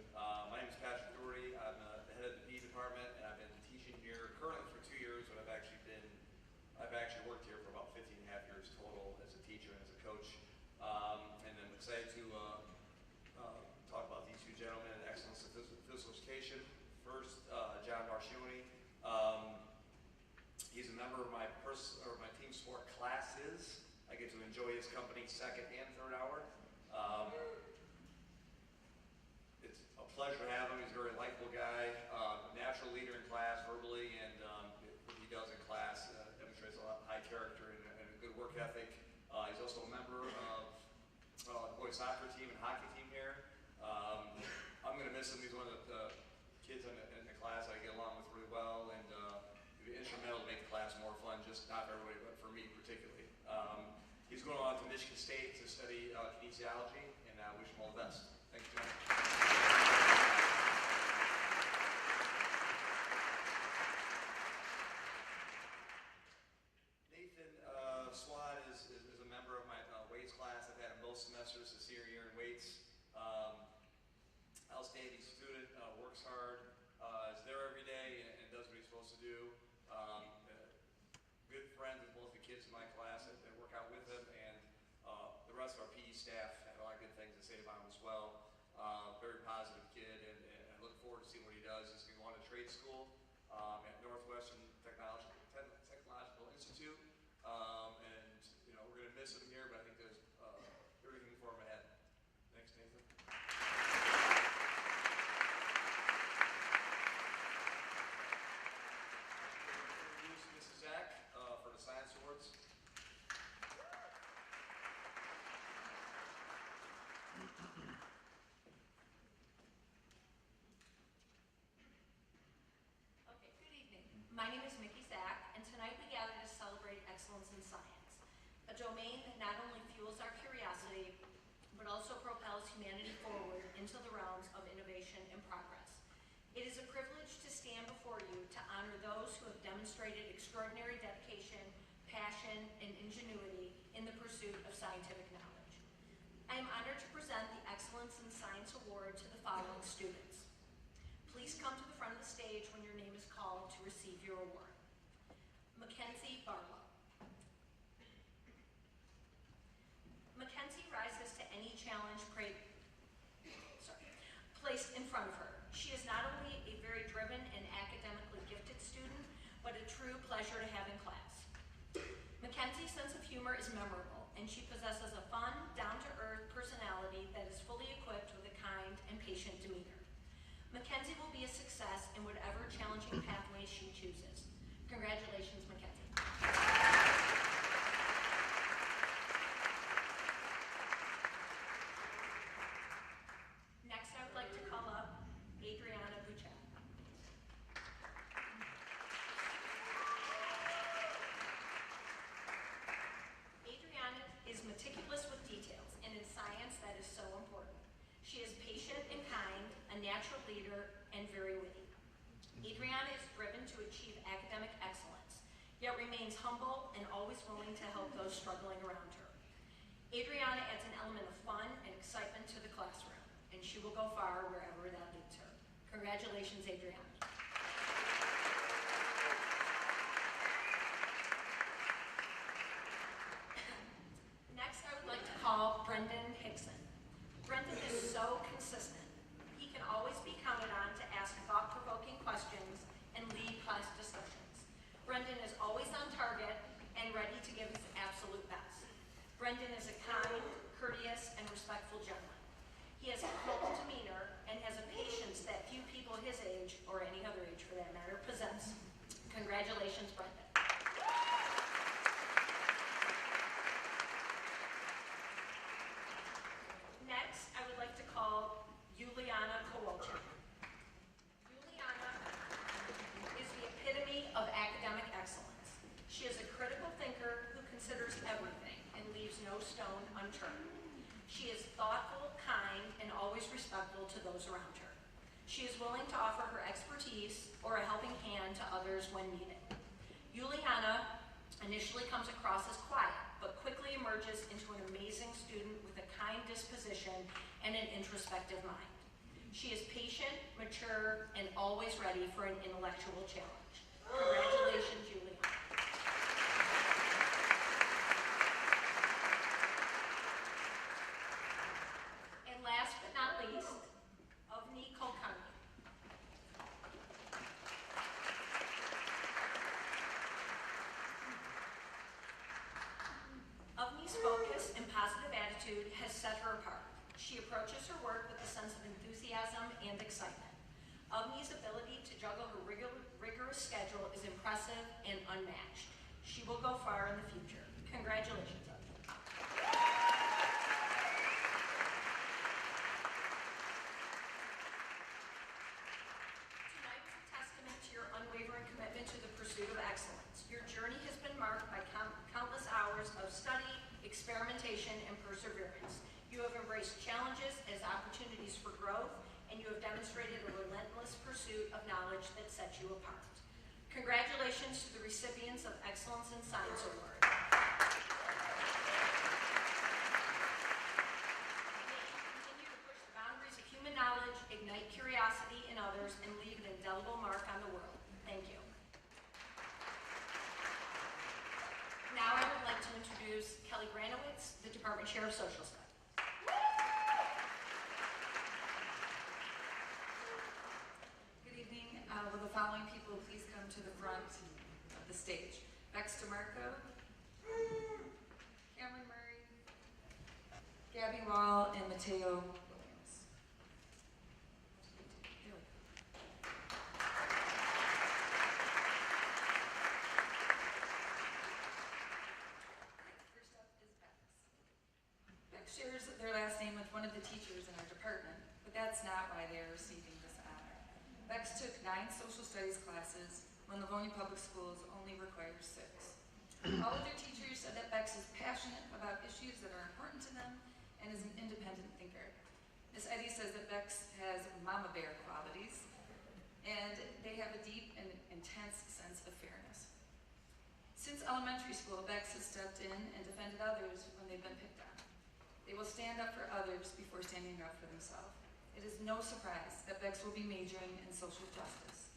My name is Patrick Doherty. I'm the head of the PE department, and I've been teaching here currently for 2 years, but I've actually worked here for about 15 and a half years total as a teacher and as a coach. And I'm excited to talk about these two gentlemen in excellence in physical education. First, John Marcioni. He's a member of my team sport classes. I get to enjoy his company second and third hour. It's a pleasure to have him. He's a very likable guy, natural leader in class verbally, and what he does in class demonstrates a lot of high character and a good work ethic. He's also a member of the boys soccer team and hockey team here. I'm going to miss him. He's one of the kids in the class I get along with really well, and he'll be instrumental to make the class more fun, just not for everybody, but for me particularly. He's going on to Michigan State to study kinesiology, and I wish him all the best. Thank you, John. Nathan Swan is a member of my weights class. I've had him both semesters this year in weights. Outstanding student, works hard, is there every day and does what he's supposed to do. Good friends with both the kids in my class that work out with him, and the rest of our PE staff have a lot of good things to say about him as well. Very positive kid, and I look forward to seeing what he does. He's going to go on to trade school at Northwestern Technological Institute, and we're going to miss him here, but I think there's everything for him ahead. Thanks, Nathan. Mrs. Zach for the Science Awards. Okay, good evening. My name is Mickey Zach, and tonight we gather to celebrate excellence in science, a domain that not only fuels our curiosity, but also propels humanity forward into the realms of innovation and progress. It is a privilege to stand before you to honor those who have demonstrated extraordinary dedication, passion, and ingenuity in the pursuit of scientific knowledge. I am honored to present the Excellence in Science Award to the following students. Please come to the front of the stage when your name is called to receive your award. Mackenzie Barlow. Mackenzie rises to any challenge placed in front of her. She is not only a very driven and academically gifted student, but a true pleasure to have in class. Mackenzie's sense of humor is memorable, and she possesses a fun, down-to-earth personality that is fully equipped with a kind and patient demeanor. Mackenzie will be a success in whatever challenging pathway she chooses. Congratulations, Mackenzie. Next, I would like to call up Adriana Buchek. Adriana is meticulous with details, and in science that is so important. She is patient and kind, a natural leader, and very witty. Adriana is driven to achieve academic excellence, yet remains humble and always willing to help those struggling around her. Adriana adds an element of fun and excitement to the classroom, and she will go far wherever that leads her. Congratulations, Adriana. Next, I would like to call Brendan Hickson. Brendan is so consistent. He can always be counted on to ask thought-provoking questions and lead class discussions. Brendan is always on target and ready to give his absolute best. Brendan is a kind, courteous, and respectful gentleman. He has a calm demeanor and has a patience that few people his age, or any other age for that matter, possess. Congratulations, Brendan. Next, I would like to call Juliana Kowalczyk. Juliana is the epitome of academic excellence. She is a critical thinker who considers everything and leaves no stone unturned. She is thoughtful, kind, and always respectful to those around her. She is willing to offer her expertise or a helping hand to others when needed. Juliana initially comes across as quiet, but quickly emerges into an amazing student with a kind disposition and an introspective mind. She is patient, mature, and always ready for an intellectual challenge. Congratulations, Juliana. And last but not least, Avni Kulkarni. Avni's focus and positive attitude has set her apart. She approaches her work with a sense of enthusiasm and excitement. Avni's ability to juggle her rigorous schedule is impressive and unmatched. She will go far in the future. Congratulations, Avni. Tonight is a testament to your unwavering commitment to the pursuit of excellence. Your journey has been marked by countless hours of study, experimentation, and perseverance. You have embraced challenges as opportunities for growth, and you have demonstrated a relentless pursuit of knowledge that sets you apart. Congratulations to the recipients of Excellence in Science Award. May you continue to push the boundaries of human knowledge, ignite curiosity in others, and leave an indelible mark on the world. Thank you. Now I would like to introduce Kelly Granowitz, the Department Chair of Social Studies. Good evening. Will the following people please come to the front of the stage? Bex DeMarco, Cameron Murray, Gabby Wall, and Mateo Williams. Here we go. First up is Bex. Bex shares their last name with one of the teachers in our department, but that's not why they are receiving this honor. Bex took 9 social studies classes when Livonia Public Schools only requires 6. All of their teachers said that Bex is passionate about issues that are important to them and is an independent thinker. Miss Eddy says that Bex has mama bear qualities, and they have a deep and intense sense of fairness. Since elementary school, Bex has stepped in and defended others when they've been picked on. They will stand up for others before standing up for themselves. It is no surprise that Bex will be majoring in social justice.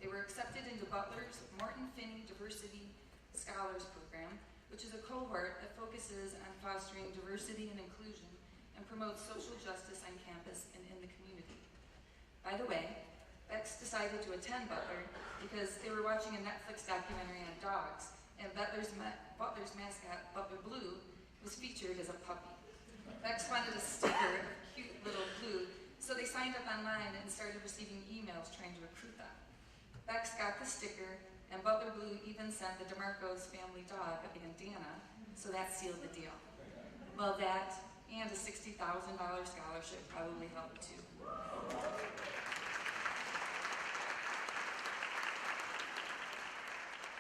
They were accepted into Butler's Morton Finney Diversity Scholars Program, which is a cohort that focuses on fostering diversity and inclusion and promotes social justice on campus and in the community. By the way, Bex decided to attend Butler because they were watching a Netflix documentary on dogs, and Butler's mascot, Butler Blue, was featured as a puppy. Bex wanted a sticker of cute little Blue, so they signed up online and started receiving emails trying to recruit them. Bex got the sticker, and Butler Blue even sent the DeMarco's family dog a bandana, so that sealed the deal. Well, that and a $60,000 scholarship probably helped too.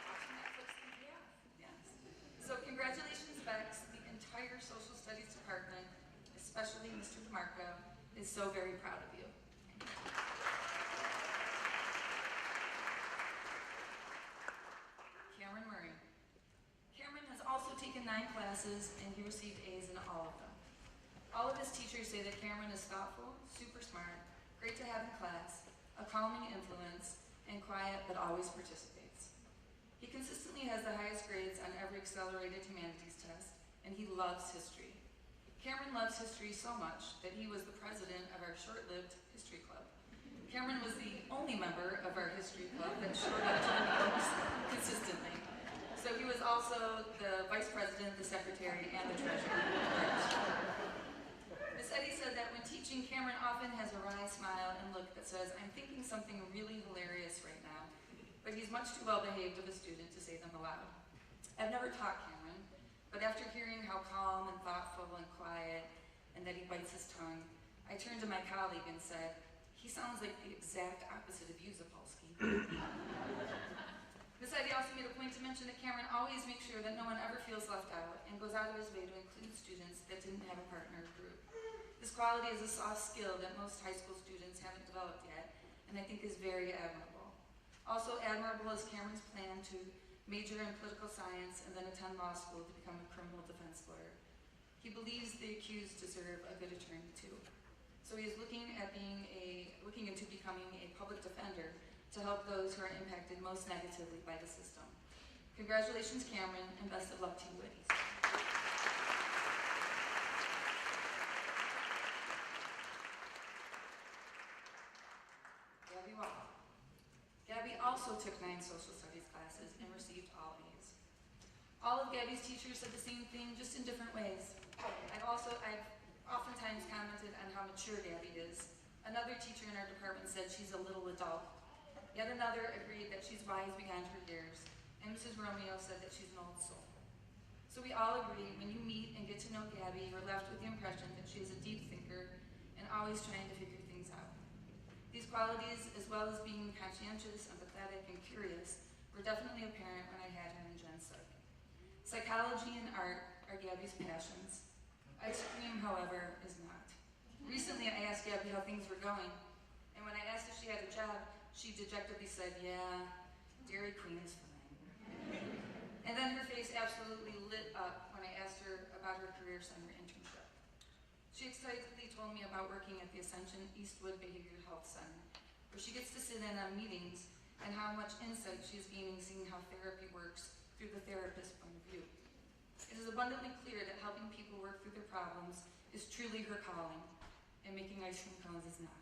Watching Netflix can pay off. Yes. So congratulations, Bex. The entire social studies department, especially Mr. DeMarco, is so very proud of you. Cameron Murray. Cameron has also taken 9 classes and he received A's in all of them. All of his teachers say that Cameron is thoughtful, super smart, great to have in class, a calming influence, and quiet but always participates. He consistently has the highest grades on every accelerated humanities test, and he loves history. Cameron loves history so much that he was the president of our short-lived history club. Cameron was the only member of our history club that showed up to the meetings consistently. So he was also the vice president, the secretary, and the treasurer. Miss Eddy said that when teaching, Cameron often has a wry smile and look that says, "I'm thinking something really hilarious right now," but he's much too well-behaved of a student to say them aloud. I've never taught Cameron, but after hearing how calm and thoughtful and quiet and that he bites his tongue, I turned to my colleague and said, "He sounds like the exact opposite of you, Zapolsky." Miss Eddy also made a point to mention that Cameron always makes sure that no one ever feels left out and goes out of his way to include students that didn't have a partner or group. This quality is a soft skill that most high school students haven't developed yet, and I think is very admirable. Also admirable is Cameron's plan to major in political science and then attend law school to become a criminal defense lawyer. He believes the accused deserve a good attorney too. So he is looking into becoming a public defender to help those who are impacted most negatively by the system. Congratulations, Cameron, and best of luck to you, Eddies. Gabby Wall. Gabby also took 9 social studies classes and received all A's. All of Gabby's teachers said the same thing, just in different ways. I've oftentimes commented on how mature Gabby is. Another teacher in our department said she's a little adult. Yet another agreed that she's wise beyond her years. And Mrs. Romeo said that she's an old soul. So we all agree, when you meet and get to know Gabby, you're left with the impression that she is a deep thinker and always trying to figure things out. These qualities, as well as being conscientious, empathetic, and curious, were definitely apparent when I had her in Gen Psych. Psychology and art are Gabby's passions. Ice cream, however, is not. Recently, I asked Gabby how things were going, and when I asked if she had a job, she dejectedly said, "Yeah, Dairy Queen is fine." And then her face absolutely lit up when I asked her about her Career Center internship. She excitedly told me about working at the Ascension Eastwood Behavioral Health Center, where she gets to sit in on meetings and how much insight she is gaining seeing how therapy works through the therapist's point of view. It is abundantly clear that helping people work through their problems is truly her calling, and making ice cream cones is not.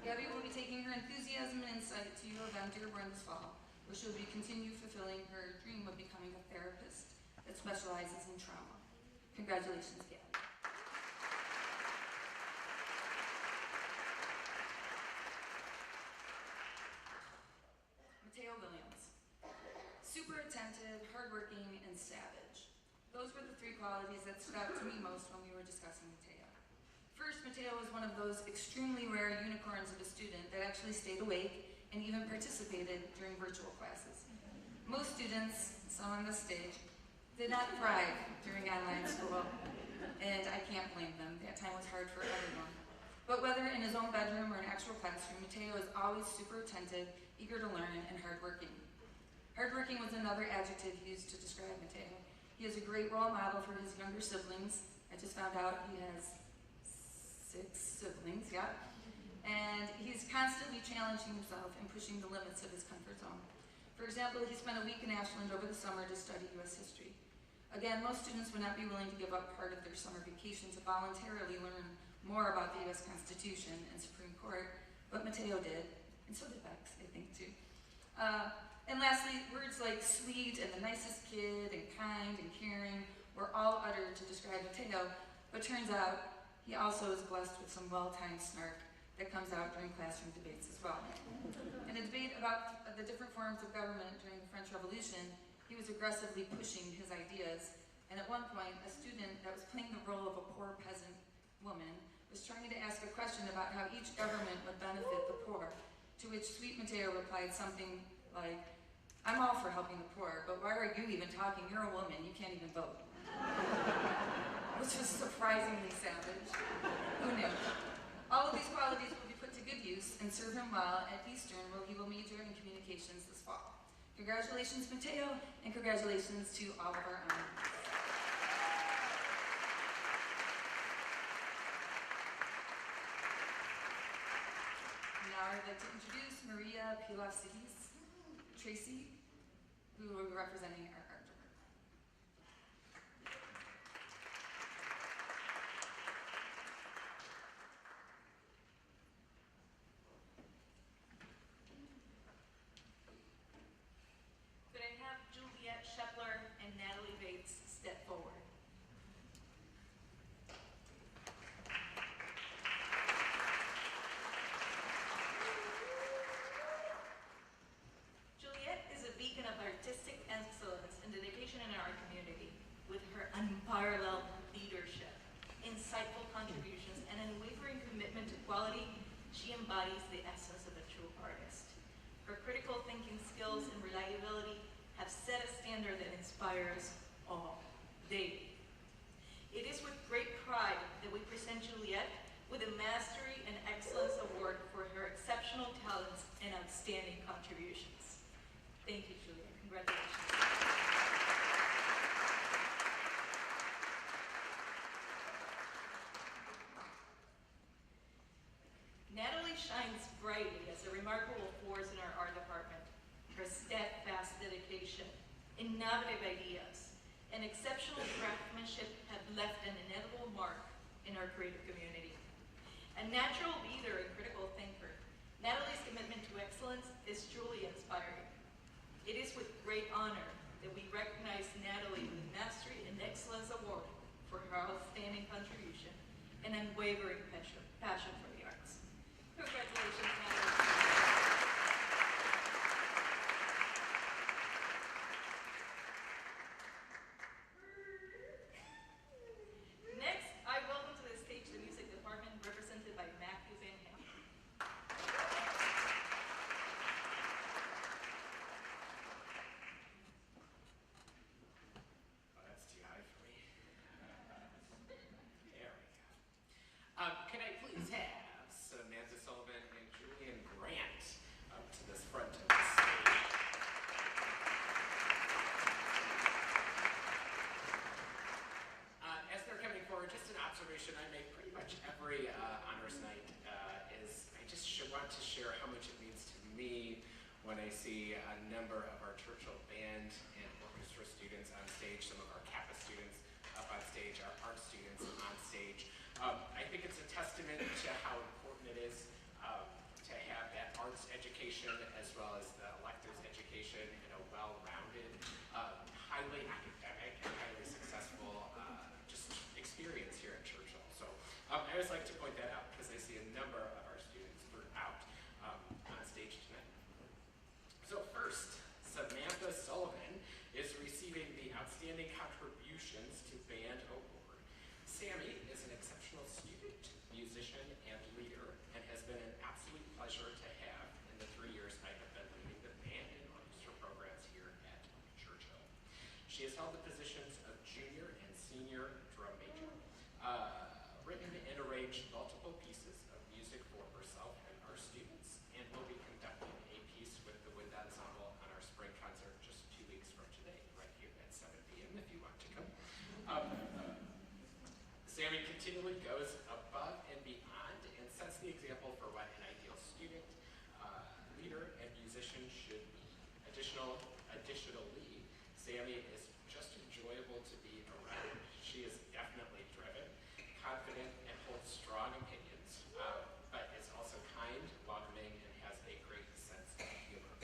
Gabby will be taking her enthusiasm and insight to U of M Dearborn this fall, where she will be continue fulfilling her dream of becoming a therapist that specializes in trauma. Congratulations, Gabby. Mateo Williams. Super attentive, hardworking, and savage. Those were the 3 qualities that stood out to me most when we were discussing Mateo. First, Mateo was one of those extremely rare unicorns of a student that actually stayed awake and even participated during virtual classes. Most students, some on this stage, did not thrive during online school, and I can't blame them. That time was hard for everyone. But whether in his own bedroom or an actual classroom, Mateo is always super attentive, eager to learn, and hardworking. Hardworking was another adjective used to describe Mateo. He is a great role model for his younger siblings. I just found out he has 6 siblings, yeah. And he's constantly challenging himself and pushing the limits of his comfort zone. For example, he spent a week in Ashland over the summer to study U.S. history. Again, most students would not be willing to give up part of their summer vacation to voluntarily learn more about the U.S. Constitution and Supreme Court, but Mateo did, and so did Bex, I think, too. And lastly, words like sweet and the nicest kid and kind and caring were all uttered to describe Mateo, but turns out he also is blessed with some well-timed snark that comes out during classroom debates as well. In a debate about the different forms of government during the French Revolution, he was aggressively pushing his ideas, and at one point, a student that was playing the role of a poor peasant woman was trying to ask a question about how each government would benefit the poor, to which sweet Mateo replied something like, "I'm all for helping the poor, but why are you even talking? You're a woman, you can't even vote." Which was surprisingly savage. Who knew? All of these qualities will be put to good use and serve him well at Eastern, where he will major in communications this fall. Congratulations, Mateo, and congratulations to all of our honorees. Now I'd like to introduce Maria Pilaf-Sigis Tracy, who will be representing our art department. Could I have Juliet Shepler and Natalie Bates step forward? Juliet is a beacon of artistic excellence and dedication in our community. With her unparalleled leadership, insightful contributions, and unwavering commitment to quality, she embodies the essence of a true artist. Her critical thinking skills and reliability have set a standard that inspires all daily. It is with great pride that we present Juliet with the Mastery and Excellence Award for her exceptional talents and outstanding contributions. Thank you, Juliet. Congratulations. Natalie shines brightly as a remarkable force in our art department. Her steadfast dedication, innovative ideas, and exceptional craftsmanship have left an indelible mark in our creative community. A natural leader and critical thinker, Natalie's commitment to excellence is truly inspiring. It is with great honor that we recognize Natalie with the Mastery and Excellence Award for her outstanding contribution and unwavering passion for the arts. Congratulations, Natalie. Next, I welcome to the stage the music department represented by Matthew Van Ham. Oh, that's too high for me. There we go. Can I please have Samantha Sullivan and Julian Grant up to this front of the stage? As they're coming forward, just an observation I make pretty much every honors night is I just want to share how much it means to me when I see a number of our Churchill band and orchestra students on stage, some of our Kappa students up on stage, our art students on stage. I think it's a testament to how important it is to have that arts education as well as the electives education in a well-rounded, highly academic and highly successful just experience here at Churchill. So I always like to point that out because I see a number of our students throughout on stage tonight. So first, Samantha Sullivan is receiving the Outstanding Contributions to Band Award. Sammy is an exceptional student, musician, and leader, and has been an absolute pleasure to have in the 3 years I have been leading the band and orchestra programs here at Churchill. She has held the positions of junior and senior drum major, written and arranged multiple pieces of music for herself and our students, and will be conducting a piece with the wind ensemble on our spring concert just 2 weeks from today, right here at 7 p.m. if you want to come. Sammy continually goes above and beyond and sets the example for what an ideal student, leader, and musician should be. Additional Additionally, Sammy is just enjoyable to be around. She is definitely driven, confident, and holds strong opinions, but is also kind, welcoming, and has a great sense of humor.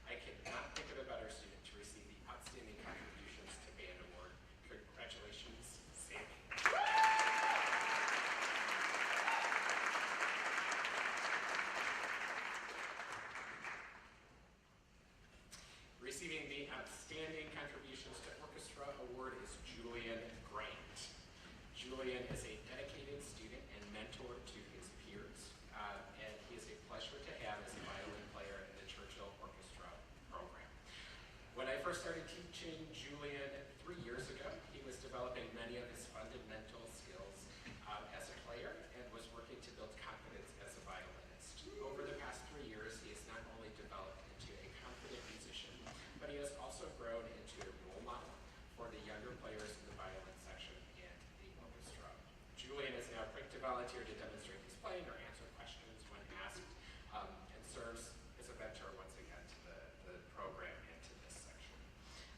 I cannot think of a better student to receive the Outstanding Contributions to Band Award. Congratulations, Sammy. Receiving the Outstanding Contributions to Orchestra Award is Julian Grant. Julian is a dedicated student and mentor to his peers, and he is a pleasure to have as a violin player in the Churchill Orchestra program. When I first started teaching Julian 3 years ago, he was developing many of his fundamental skills as a player and was working to build confidence as a violinist. Over the past 3 years, he has not only developed into a confident musician, but he has also grown into a role model for the younger players in the violin section and the orchestra. Julian is now quick to volunteer to demonstrate his playing or answer questions when asked, and serves as a mentor once again to the program and to this section.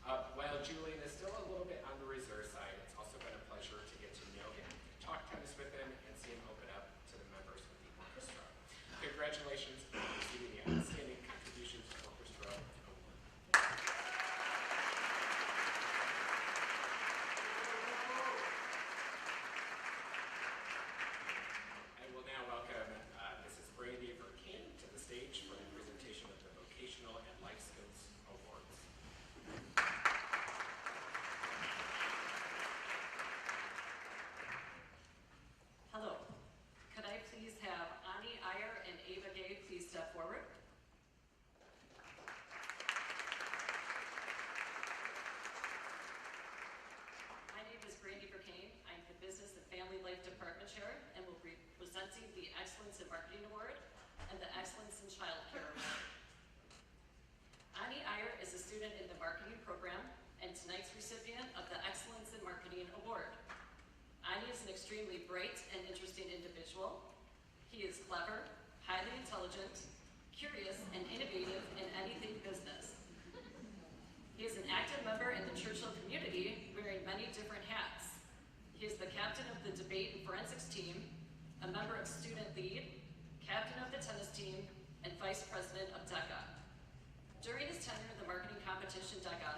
While Julian is still a little bit on the reserve side, it's also been a pleasure to get to know him, talk tennis with him, and see him open up to the members of the orchestra. Congratulations on receiving the Outstanding Contributions to Orchestra Award. I will now welcome Mrs. Brandy Verkane to the stage for the presentation of the Vocational and Life Skills Awards. Hello. Could I please have Ani Iyer and Ava Gay please step forward? My name is Brandy Verkane. I'm the Business and Family Life Department Chair and will be presenting the Excellence in Marketing Award and the Excellence in Child Care Award. Ani Iyer is a student in the marketing program and tonight's recipient of the Excellence in Marketing Award. Ani is an extremely bright and interesting individual. He is clever, highly intelligent, curious, and innovative in anything business. He is an active member in the Churchill community, wearing many different hats. He is the captain of the debate and forensics team, a member of Student Lead, captain of the tennis team, and vice president of DECA. During his tenure in the marketing competition DECA,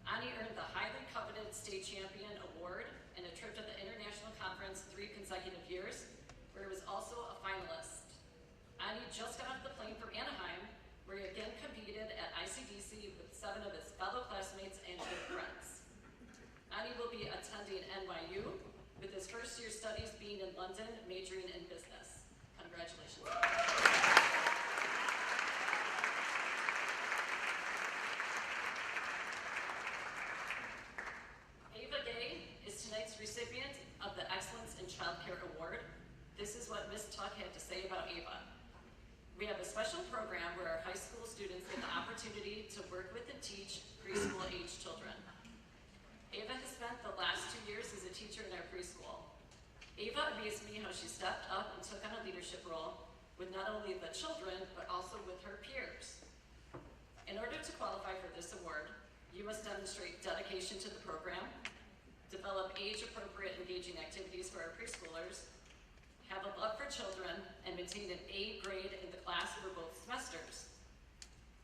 Ani earned the highly coveted state champion award and a trip to the international conference 3 consecutive years, where he was also a finalist. Ani just got off the plane from Anaheim, where he again competed at ICDC with 7 of his fellow classmates and good friends. Ani will be attending NYU, with his first year studies being in London, majoring in business. Congratulations. Ava Gay is tonight's recipient of the Excellence in Child Care Award. This is what Ms. Tuck had to say about Ava. We have a special program where our high school students get the opportunity to work with and teach preschool-age children. Ava has spent the last 2 years as a teacher in our preschool. Ava amazed me how she stepped up and took on a leadership role with not only the children, but also with her peers. In order to qualify for this award, you must demonstrate dedication to the program, develop age-appropriate engaging activities for our preschoolers, have a love for children, and maintain an A grade in the class for both semesters.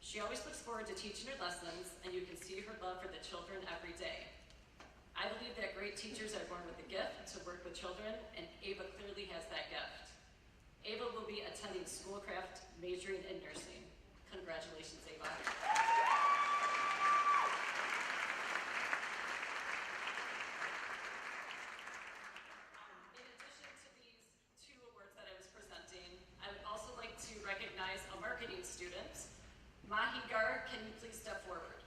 She always looks forward to teaching her lessons, and you can see her love for the children every day. I believe that great teachers are born with the gift to work with children, and Ava clearly has that gift. Ava will be attending Schoolcraft, majoring in nursing. Congratulations, Ava. In addition to these 2 awards that I was presenting, I would also like to recognize a marketing student. Mahi Gar, can you please step forward?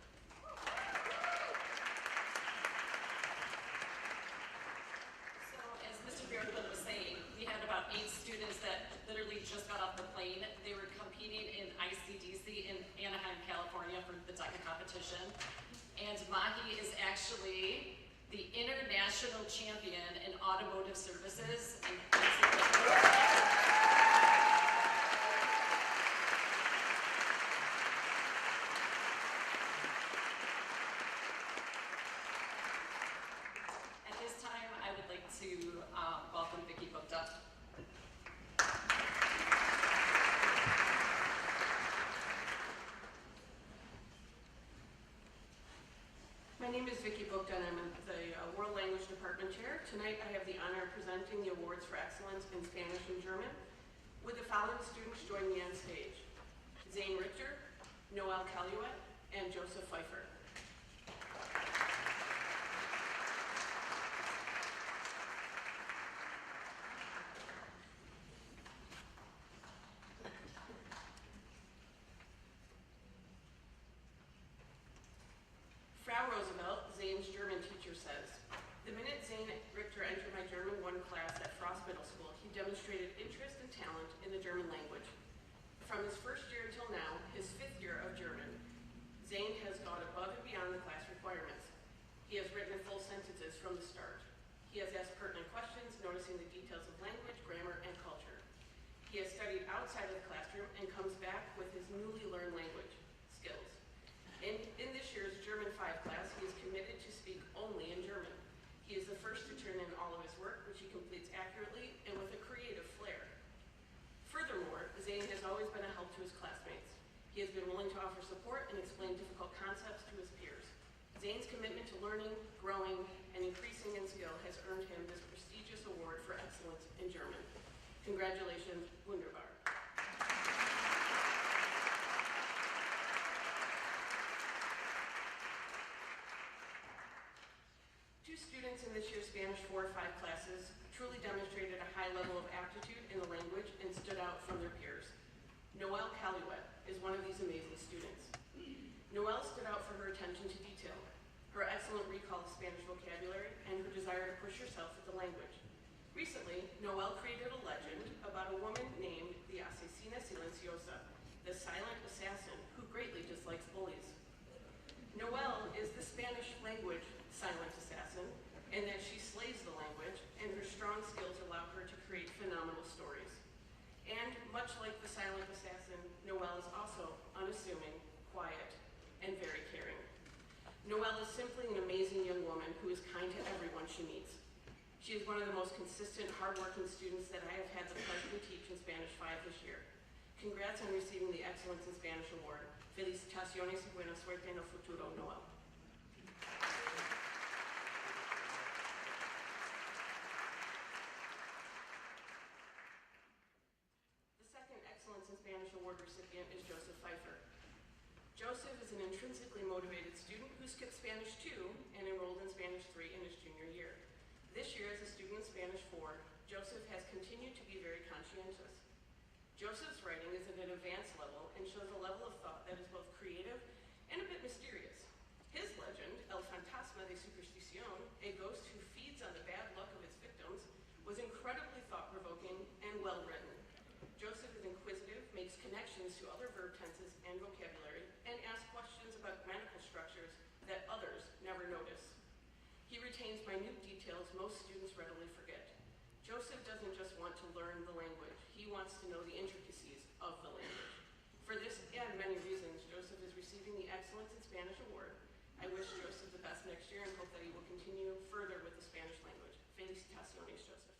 So, as Mr. Bjorklund was saying, we had about 8 students that literally just got off the plane. They were competing in ICDC in Anaheim, California for the DECA competition. And Mahi is actually the international champion in automotive services. And Vicki Bookden. I'm the World Language Department Chair. Tonight I have the honor of presenting the awards for excellence in Spanish and German. Would the following students join me on stage? Zane Richter, Noel Caluet, and Joseph Pfeiffer. Frau Roosevelt, Zane's German teacher, says, "The minute Zane Richter entered my German 1 class at Frost Middle School, he demonstrated interest and talent in the German language. From his first year until now, his 5th year of German, Zane has gone above and beyond the class requirements. He has written full sentences from the start. He has asked pertinent questions, noticing the details of language, grammar, and culture. He has studied outside of the classroom and comes back with his newly learned language skills. In this year's German 5 class, he is committed to speak only in German. He is the first to turn in all of his work, which he completes accurately and with a creative flair. Furthermore, Zane has always been a help to his classmates. He has been willing to offer support and explain difficult concepts to his peers. Zane's commitment to learning, growing, and increasing in skill has earned him this prestigious award for excellence in German. Congratulations, Wunderbar." Two students in this year's Spanish 4 or 5 classes truly demonstrated a high level of aptitude in the language and stood out from their peers. Noel Caluet is one of these amazing students. Noel stood out for her attention to detail, her excellent recall of Spanish vocabulary, and her desire to push herself with the language. Recently, Noel created a legend about a woman named the Asesina Silenciosa, the silent assassin who greatly dislikes bullies. Noel is the Spanish language silent assassin, in that she slays the language, and her strong skills allow her to create phenomenal stories. And much like the silent assassin, Noel is also unassuming, quiet, and very caring. Noel is simply an amazing young woman who is kind to everyone she meets. She is one of the most consistent, hardworking students that I have had the pleasure to teach in Spanish 5 this year. Congrats on receiving the Excellence in Spanish Award. Felicitaciones y buena suerte en el futuro, Noel. The second Excellence in Spanish Award recipient is Joseph Pfeiffer. Joseph is an intrinsically motivated student who skipped Spanish 2 and enrolled in Spanish 3 in his junior year. This year, as a student in Spanish 4, Joseph has continued to be very conscientious. Joseph's writing is at an advanced level and shows a level of thought that is both creative and a bit mysterious. His legend, El Fantasma de Superstición, a ghost who feeds on the bad luck of its victims, was incredibly thought-provoking and well-written. Joseph is inquisitive, makes connections to other verb tenses and vocabulary, and asks questions about grammatical structures that others never notice. He retains minute details most students readily forget. Joseph doesn't just want to learn the language, he wants to know the intricacies of the language. For this and many reasons, Joseph is receiving the Excellence in Spanish Award. I wish Joseph the best next year and hope that he will continue further with the Spanish language. Felicitaciones, Joseph.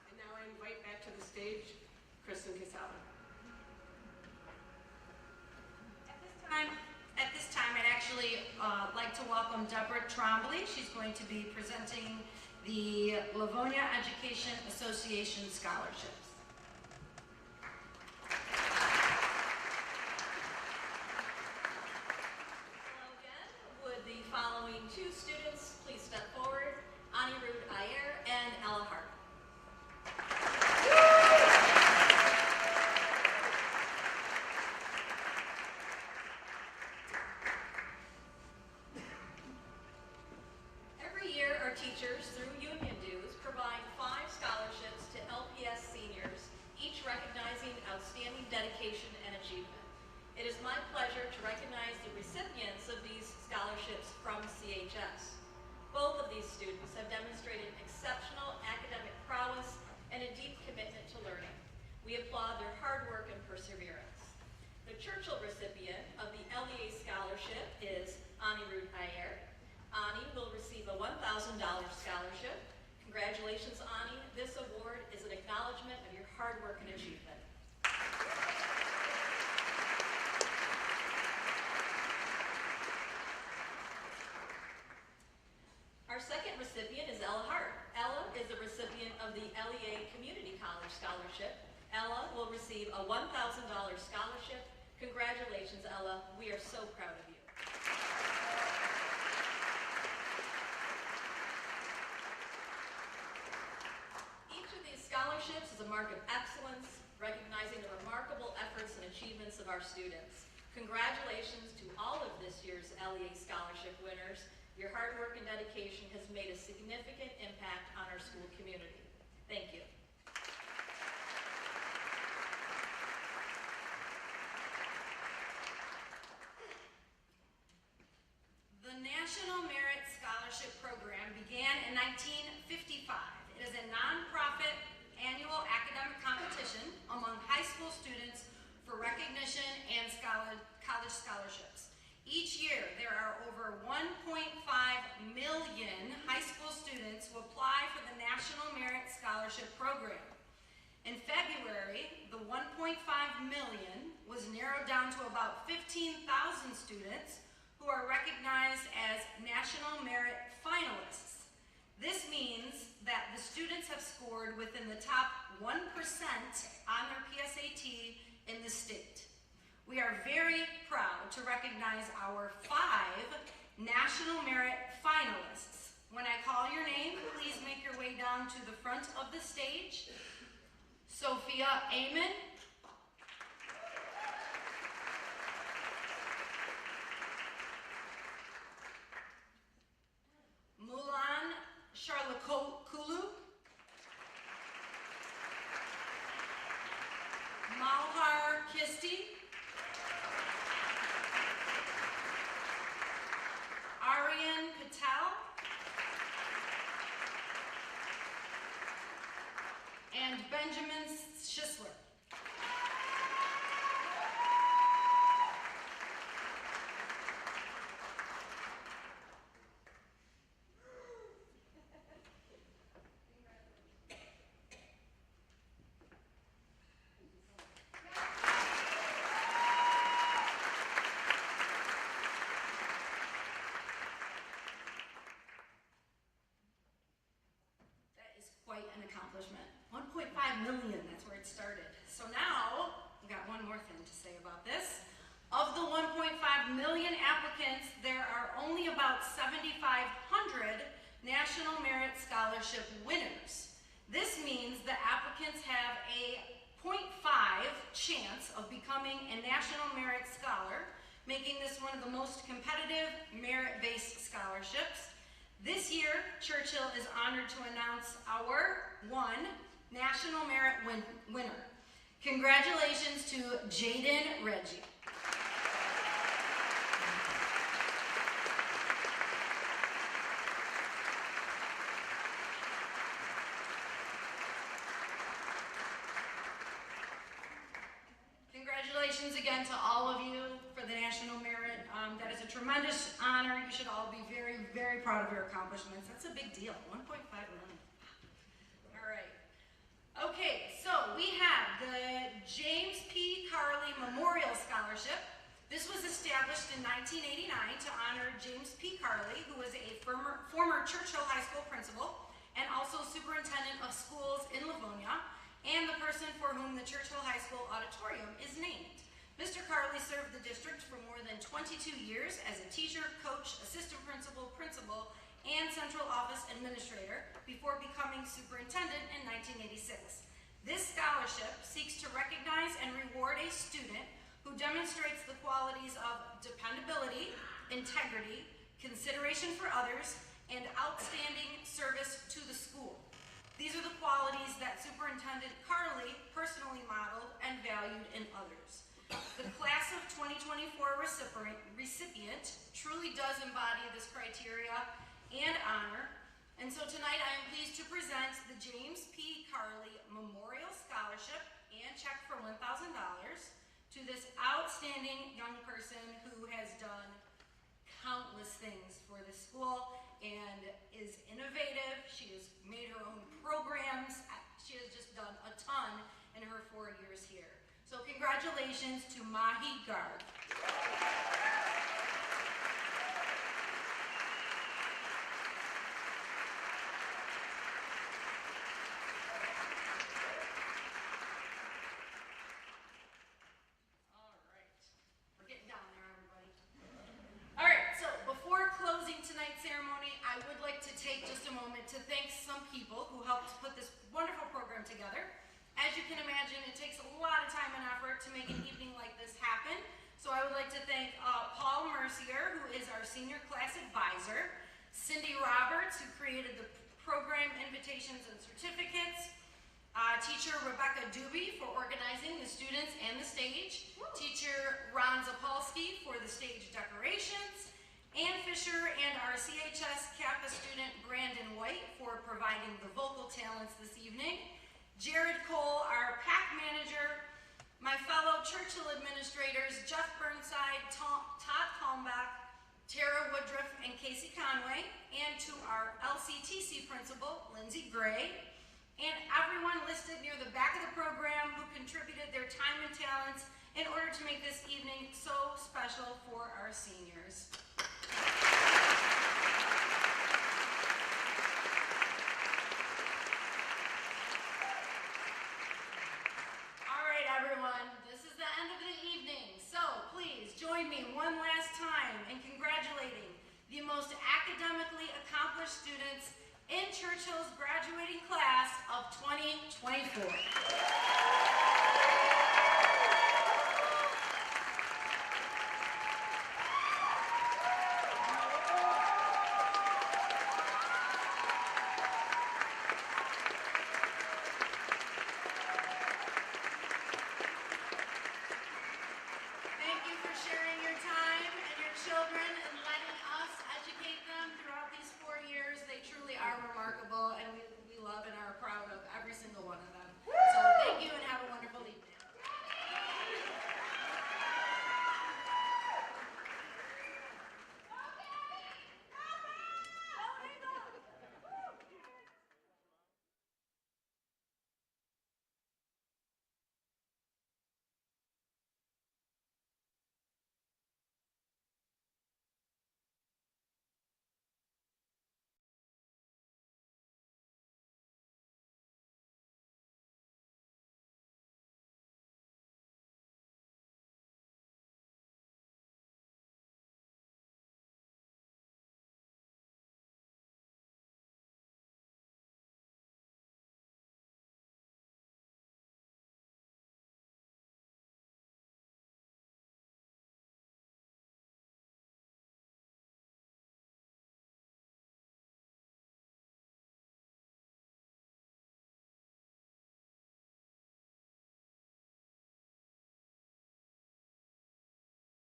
And now I invite back to the stage Kristen Quesada. At this time, I'd actually like to welcome Deborah Trombley. She's going to be presenting the Livonia Education Association scholarships. Hello again. Would the following 2 students please step forward? Anirudh Iyer and Ella Hart. Every year, our teachers, through union dues, provide 5 scholarships to LPS seniors, each recognizing outstanding dedication and achievement. It is my pleasure to recognize the recipients of these scholarships from CHS. Both of these students have demonstrated exceptional academic prowess and a deep commitment to learning. We applaud their hard work and perseverance. The Churchill recipient of the LEA scholarship is Anirudh Iyer. Ani will receive a $1,000 scholarship. Congratulations, Ani. This award is an acknowledgement of your hard hard work and achievement. Our second recipient is Ella Hart. Ella is a recipient of the LEA Community College Scholarship. Ella will receive a $1,000 scholarship. Congratulations, Ella. We are so proud of you. Each of these scholarships is a mark of excellence, recognizing the remarkable efforts and achievements of our students. Congratulations to all of this year's LEA scholarship winners. Your hard work and dedication has made a significant impact on our school community. Thank you. The National Merit Scholarship Program began in 1955. It is a nonprofit annual academic competition among high school students for recognition and college scholarships. Each year, there are over 1.5 million high school students who apply for the National Merit Scholarship Program. In February, the 1.5 million was narrowed down to about 15,000 students who are recognized as National Merit Finalists. This means that the students have scored within the top 1% on their PSAT in the state. We are very proud to recognize our 5 National Merit Finalists. When I call your name, please make your way down to the front of the stage. Sophia Amon, Mulan Charlakulu, Malhar Kisti, Aryan Patel, and Benjamin Schisler. Quite an accomplishment. 1.5 million, that's where it started. So now, we've got one more thing to say about this. Of the 1.5 million applicants, there are only about 7,500 National Merit Scholarship winners. This means the applicants have a 0.5 chance of becoming a National Merit Scholar, making this one of the most competitive merit-based scholarships. This year, Churchill is honored to announce our 1 National Merit winner. Congratulations to Jaden Reggie. Congratulations again to all of you for the National Merit. That is a tremendous honor. You should all be very, very proud of your accomplishments. That's a big deal, 1.5 million. All right. Okay, so we have the James P. Carley Memorial Scholarship. This was established in 1989 to honor James P. Carley, who was a former Churchill High School principal and also superintendent of schools in Livonia, and the person for whom the Churchill High School auditorium is named. Mr. Carley served the district for more than 22 years as a teacher, coach, assistant principal, and central office administrator before becoming superintendent in 1986. This scholarship seeks to recognize and reward a student who demonstrates the qualities of dependability, integrity, consideration for others, and outstanding service to the school. These are the qualities that Superintendent Carley personally modeled and valued in others. The class of 2024 recipient truly does embody this criteria and honor, and so tonight I am pleased to present the James P. Carley Memorial Scholarship and check for $1,000 to this outstanding young person who has done countless things for the school and is innovative. She has made her own programs. She has just done a ton and congratulations to Mahi Garg. All right, we're getting down there, everybody. All right, so before closing tonight's ceremony, I would like to take just a moment to thank some people who helped put this wonderful program together. As you can imagine, it takes a lot of time and effort to make an evening like this happen. So I would like to thank Paul Mercier, who is our senior class advisor, Cindy Roberts, who created the program invitations and certificates, teacher Rebecca Doobie for organizing the students and the stage, teacher Ron Zapolsky for the stage decorations, Ann Fisher and our CHS Kappa student Brandon White for providing the vocal talents this evening, Jared Cole, our PAC manager, my fellow Churchill administrators Jeff Burnside, Todd Kalmbach, Tara Woodruff, and Casey Conway, and to our LCTC principal, Lindsay Gray, and everyone listed near the back of the program who contributed their time and talents in order to make this evening so special for our seniors. All right, everyone, this is the end of the evening, so please join me one last time in congratulating the most academically accomplished students in Churchill's graduating class of 2024.